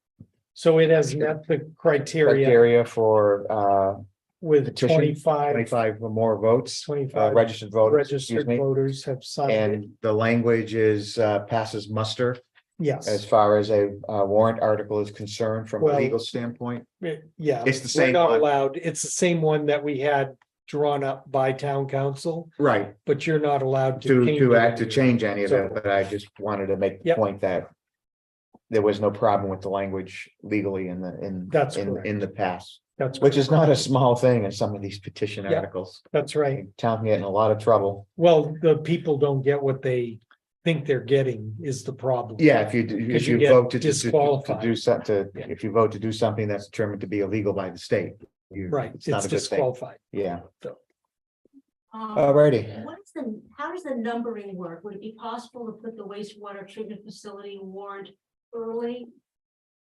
so it has met the criteria criteria for with petition, 25 or more votes, 25 registered voters, excuse registered me. voters have signed it. And the language is passes muster as Yes, far as a warrant article is concerned from a Well, legal standpoint. yeah. It's the We're same not one. allowed, it's the same one that we had drawn up by town council, Right, but you're not allowed to. to change to it act to anyway. change any of So- it, but I just wanted to make the Yep. point that there was no problem with the language legally in That's in correct. the past, That's, which is not a small thing in some of these petition Yeah. articles. that's right. Town can get in a lot of trouble. Well, the people don't get what they think they're getting is the problem. Yeah, if you Because you if you get vote to disqualified. do something, Yeah. if you vote to do something that's determined to be illegal by the state. Right, It's not it's a good thing. disqualified. Yeah, Um, alrighty. What is the, how does the numbering work? Would it be possible to put the wastewater treatment facility warrant early?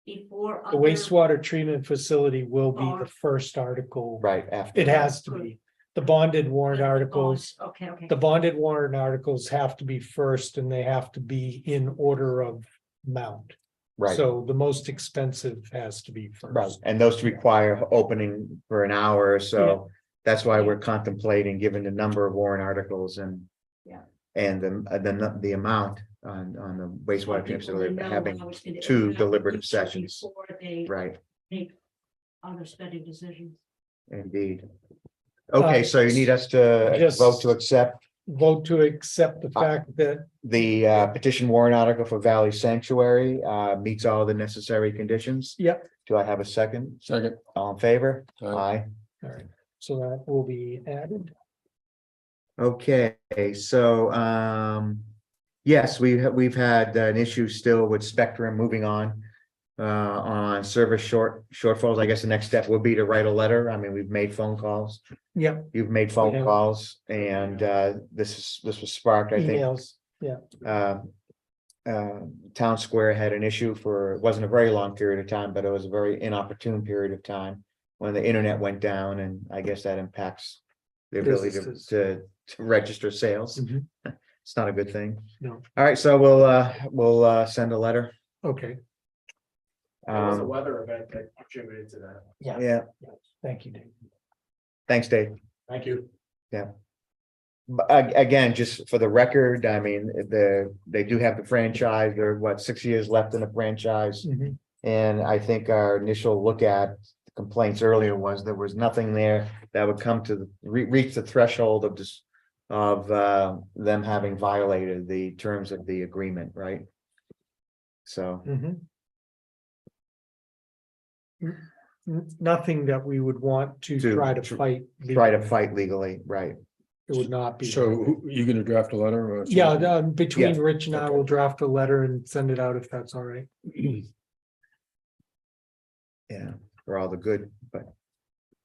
Before. The other- wastewater treatment facility will be Or- the first article. Right after. It has to be. The bonded warrant articles, Okay, okay. the bonded warrant articles have to be first and they have to be in order of amount. Right, So the most expensive has to be right, first. and those require opening for an hour or Yeah. so. That's why we're contemplating, given the number of warrant articles and. Yeah. And the amount on the wastewater treatment People to facility, know having, how it's gonna two impact deliberative each sessions. Before they right, make other spending decisions. indeed. Okay, so you need us to Just- vote to accept Vote to accept the fact that the petition warrant article for Valley Sanctuary meets all the necessary conditions. Yep. Do I have a second? Second. All in favor? Aye. Aye. all right, so that will be added. Okay, so yes, we've had an issue still with Spectrum moving on service shortfalls. I guess the next step would be to write a letter. I mean, we've made phone calls. Yep, You've made phone have. calls and this was sparked, I think. emails, Town Square had an issue for, it wasn't a very long period of time, but it was a very inopportune period of time when the internet went down, and I guess that impacts the ability Businesses. to register sales. Mhm. It's not a good thing. No. All right, so we'll send a letter. Okay, It was a Um, weather event that contributed to that. yeah, thank you, Dave. thanks, Dave. Thank you. But again, just for the record, I mean, they do have the franchise, they're what, 6 years left in the franchise? Mhm. And I think our initial look at complaints earlier was there was nothing there that would come to reach the threshold of this. Of them having violated the terms of the agreement, right? So, Mhm. Nothing that we would want to To try to tr- fight. try to fight legally, right? It would not be. So you gonna draft a letter? or Yeah, something? between Yeah. Rich and I will draft a letter and send it out if that's all right. Yeah, for all the good, but.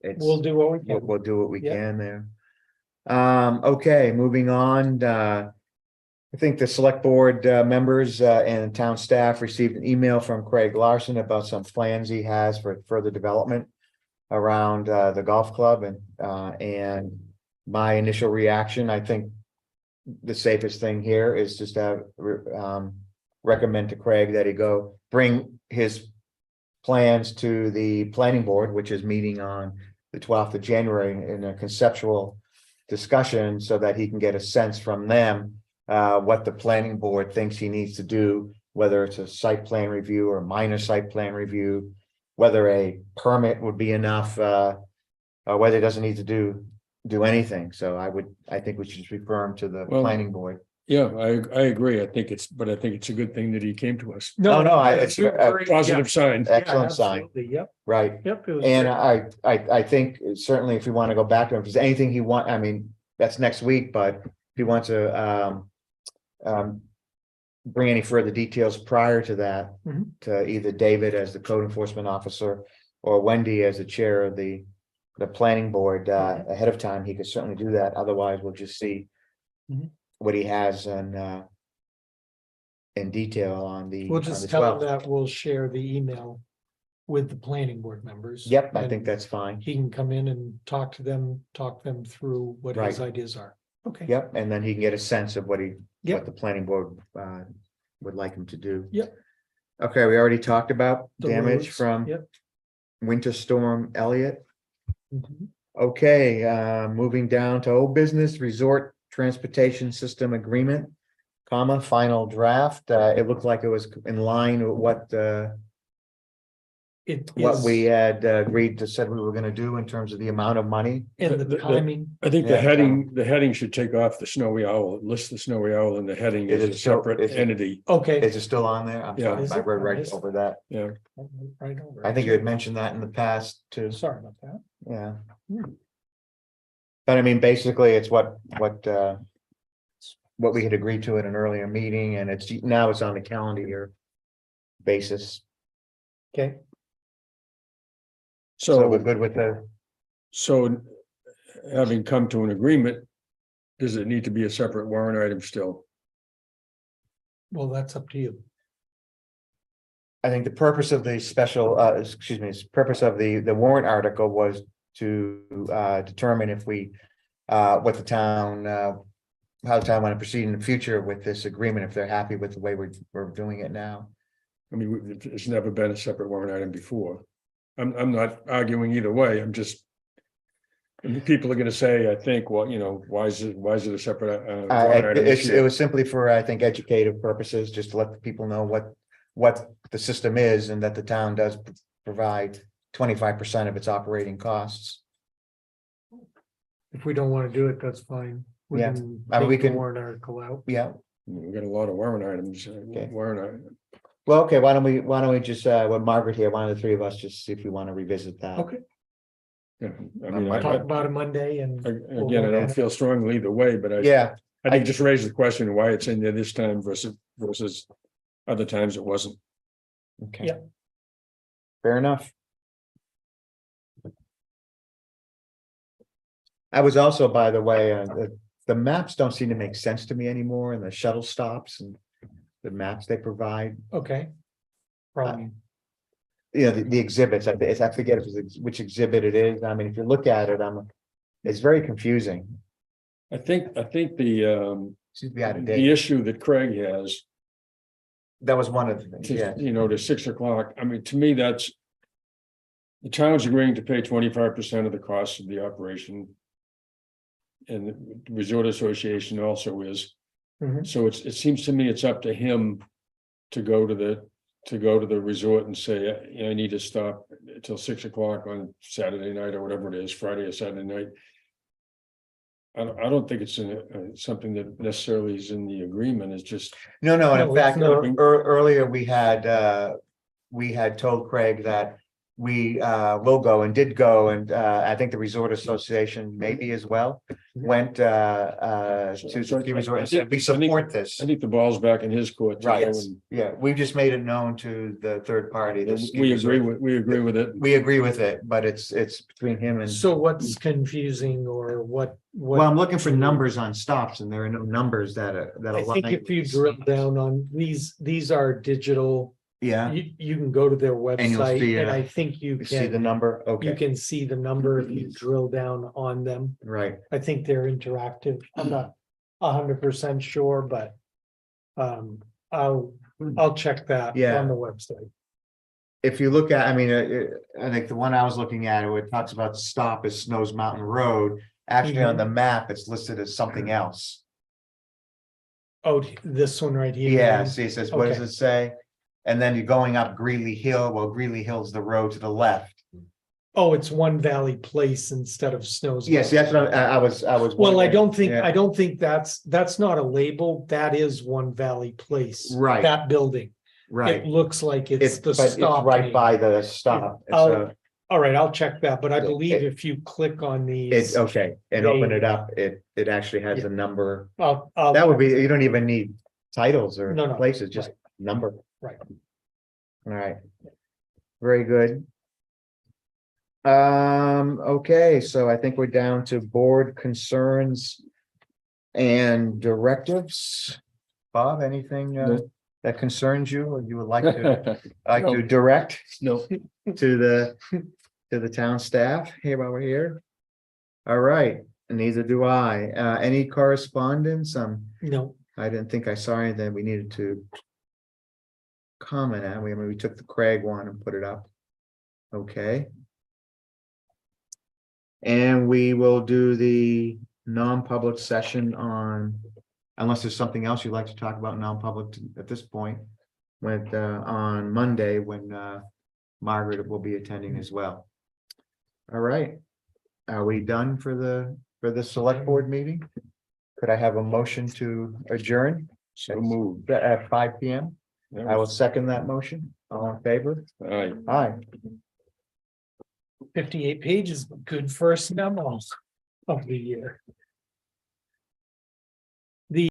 It's. We'll do what we We'll, can. we'll do what we Yeah. can there. Okay, moving on, I think the select board members and town staff received an email from Craig Larson about some plans he has for further development. Around the golf club and my initial reaction, I think. The safest thing here is just to recommend to Craig that he go bring his. Plans to the planning board, which is meeting on the 12th of January in a conceptual discussion so that he can get a sense from them what the planning board thinks he needs to do, whether it's a site plan review or minor site plan review, whether a permit would be enough, or whether it doesn't need to do anything. So I think we should just refer him to the Well, planning board. Yeah, I agree. I think it's a good thing that he came to us. No, it's we're very- Positive sign. yeah, excellent sign, absolutely, Yep, right? yep. it was And great. I think certainly if we want to go back to him, if there's anything he want, I mean, that's next week, but he wants to, bring any further details prior to that, Mhm. to either David as the code enforcement officer or Wendy as the chair of the planning board, ahead of time, he could certainly do that. Otherwise, we'll just see Mhm. what he has in detail on the. We'll on just the tell them 12th. that we'll share the email with the planning board members. Yep, I think and that's fine. He can come in and talk them through what his Right. ideas are. Okay. Yep, and then he can get a sense of what Yep. the planning board would like him to do. Yep. Okay, we already talked about The damage roads, from Yep. Winter Storm Elliott. Mhm. Okay, moving down to old business, resort transportation system agreement, comma, final draft. It looked like it was in line with what we had agreed to, said we were gonna do in terms of the amount of money. And the The- timing, I think Yeah, the heading should take off the snowy owl, list the snowy owl and the heading Is is it a still- separate is it- entity. okay. Is it still on there? I'm Yeah. sorry, Is I it? read I right missed over that. Yeah, Right over I it. think you had mentioned that in the past too. Sorry about that. Yeah. Hmm. But I mean, basically, it's what we had agreed to at an earlier meeting, and now it's on the calendar year basis. Okay, So we're so, good with the, so having come to an agreement, does it need to be a separate warrant item still? well, that's up to you. I think the purpose of the special, purpose of the warrant article was to determine if we, what the town, how the town want to proceed in the future with this agreement, if they're happy with the way we're doing it now. I mean, it's never been a separate warrant item before. I'm not arguing either way, I'm just. And people are gonna say, I think, well, you know, why is it a separate warrant item this It year? was simply for, I think, educative purposes, just to let the people know what the system is and that the town does provide 25% of its operating costs. If we don't want to do it, that's fine. We Yeah. can I mean, we take the can- warrant article out. Yeah, We got a lot of warrant items, Okay. warrant item. well, okay, why don't we just, with Margaret here, one of the three of us, just see if we want to revisit that. Okay, Yeah, I mean, I- talk about it Monday and. again, I don't feel strongly either way, but I Yeah, think just raise the question why it's in there this time versus other times it wasn't. okay. Yeah. Fair enough. I was also, by the way, the maps don't seem to make sense to me anymore, and the shuttle stops and the maps they provide. Okay. From, You know, the exhibits, I forget which exhibit it is. I mean, if you look at it, it's very confusing. I think the Seems to be out of the date. issue that Craig has, That was one of the things, yeah. you know, to 6 o'clock, I mean, to me, that's. The town's agreeing to pay 25% of the cost of the operation. And the Resort Association also is. Mhm. So it seems to me it's up to him to go to the resort and say, I need to stop till 6 o'clock on Saturday night or whatever it is, Friday or Saturday night. I don't think it's something that necessarily is in the agreement, it's just, No, and No, in it's fact, not. earlier we had told Craig that we will go and did go, and I think the Resort Association maybe as well went to the resort and said, we support this. I think the ball's back in his court. to go Right, and- yeah, we've just made it known to the third party. the ski We resort. agree with it. We agree with it, but it's between him and, so what's confusing or what? well, I'm looking for numbers on stops, and there are no numbers that I think align. if you drill down on these are digital, Yeah, you can go to their you'll website see, and I think you you see the can, number, you okay, can see the number if you drill down on them. right. I think they're interactive. I'm not 100% sure, but I'll check that Yeah. on the website. If you look at, I mean, I think the one I was looking at, where it talks about stop is Snows Mountain Road, actually on the map, it's listed as something else. Oh, this one right here. Yeah, see, it says, what does Okay. it say? And then you're going up Greeley Hill, well, Greeley Hill's the road to the left. Oh, it's One Valley Place instead of Snows. Yes, that's what I was. Well, I wondering. don't think, Yeah. I don't think that's not a label. That is One Valley Place. Right. That building. Right, It looks like it's the but it's stop. right name. by the stop. I'll All right, I'll check that, but I It- believe it- if you click on It's these, okay, and open They- it up, it actually has a number. I'll. That would be, you don't even need titles or No, no, places, just right. number. Right. All right. Very good. Okay, so I think we're down to board concerns and directives. Bob, anything No. that concerns you or you would like to No. direct No. to the town staff here while we're here? All right, neither do I. Any correspondence? No, I didn't think I saw anything we needed to comment on. We took the Craig one and put it up. Okay. And we will do the non-public session on, unless there's something else you'd like to talk about non-public at this point. With, on Monday, when, Margaret will be attending as well. All right. Are we done for the select board meeting? Could I have a motion to adjourn So moved. at 5 PM? I will second that motion. All in favor? All right. Aye. 58 pages, good first memo of the year.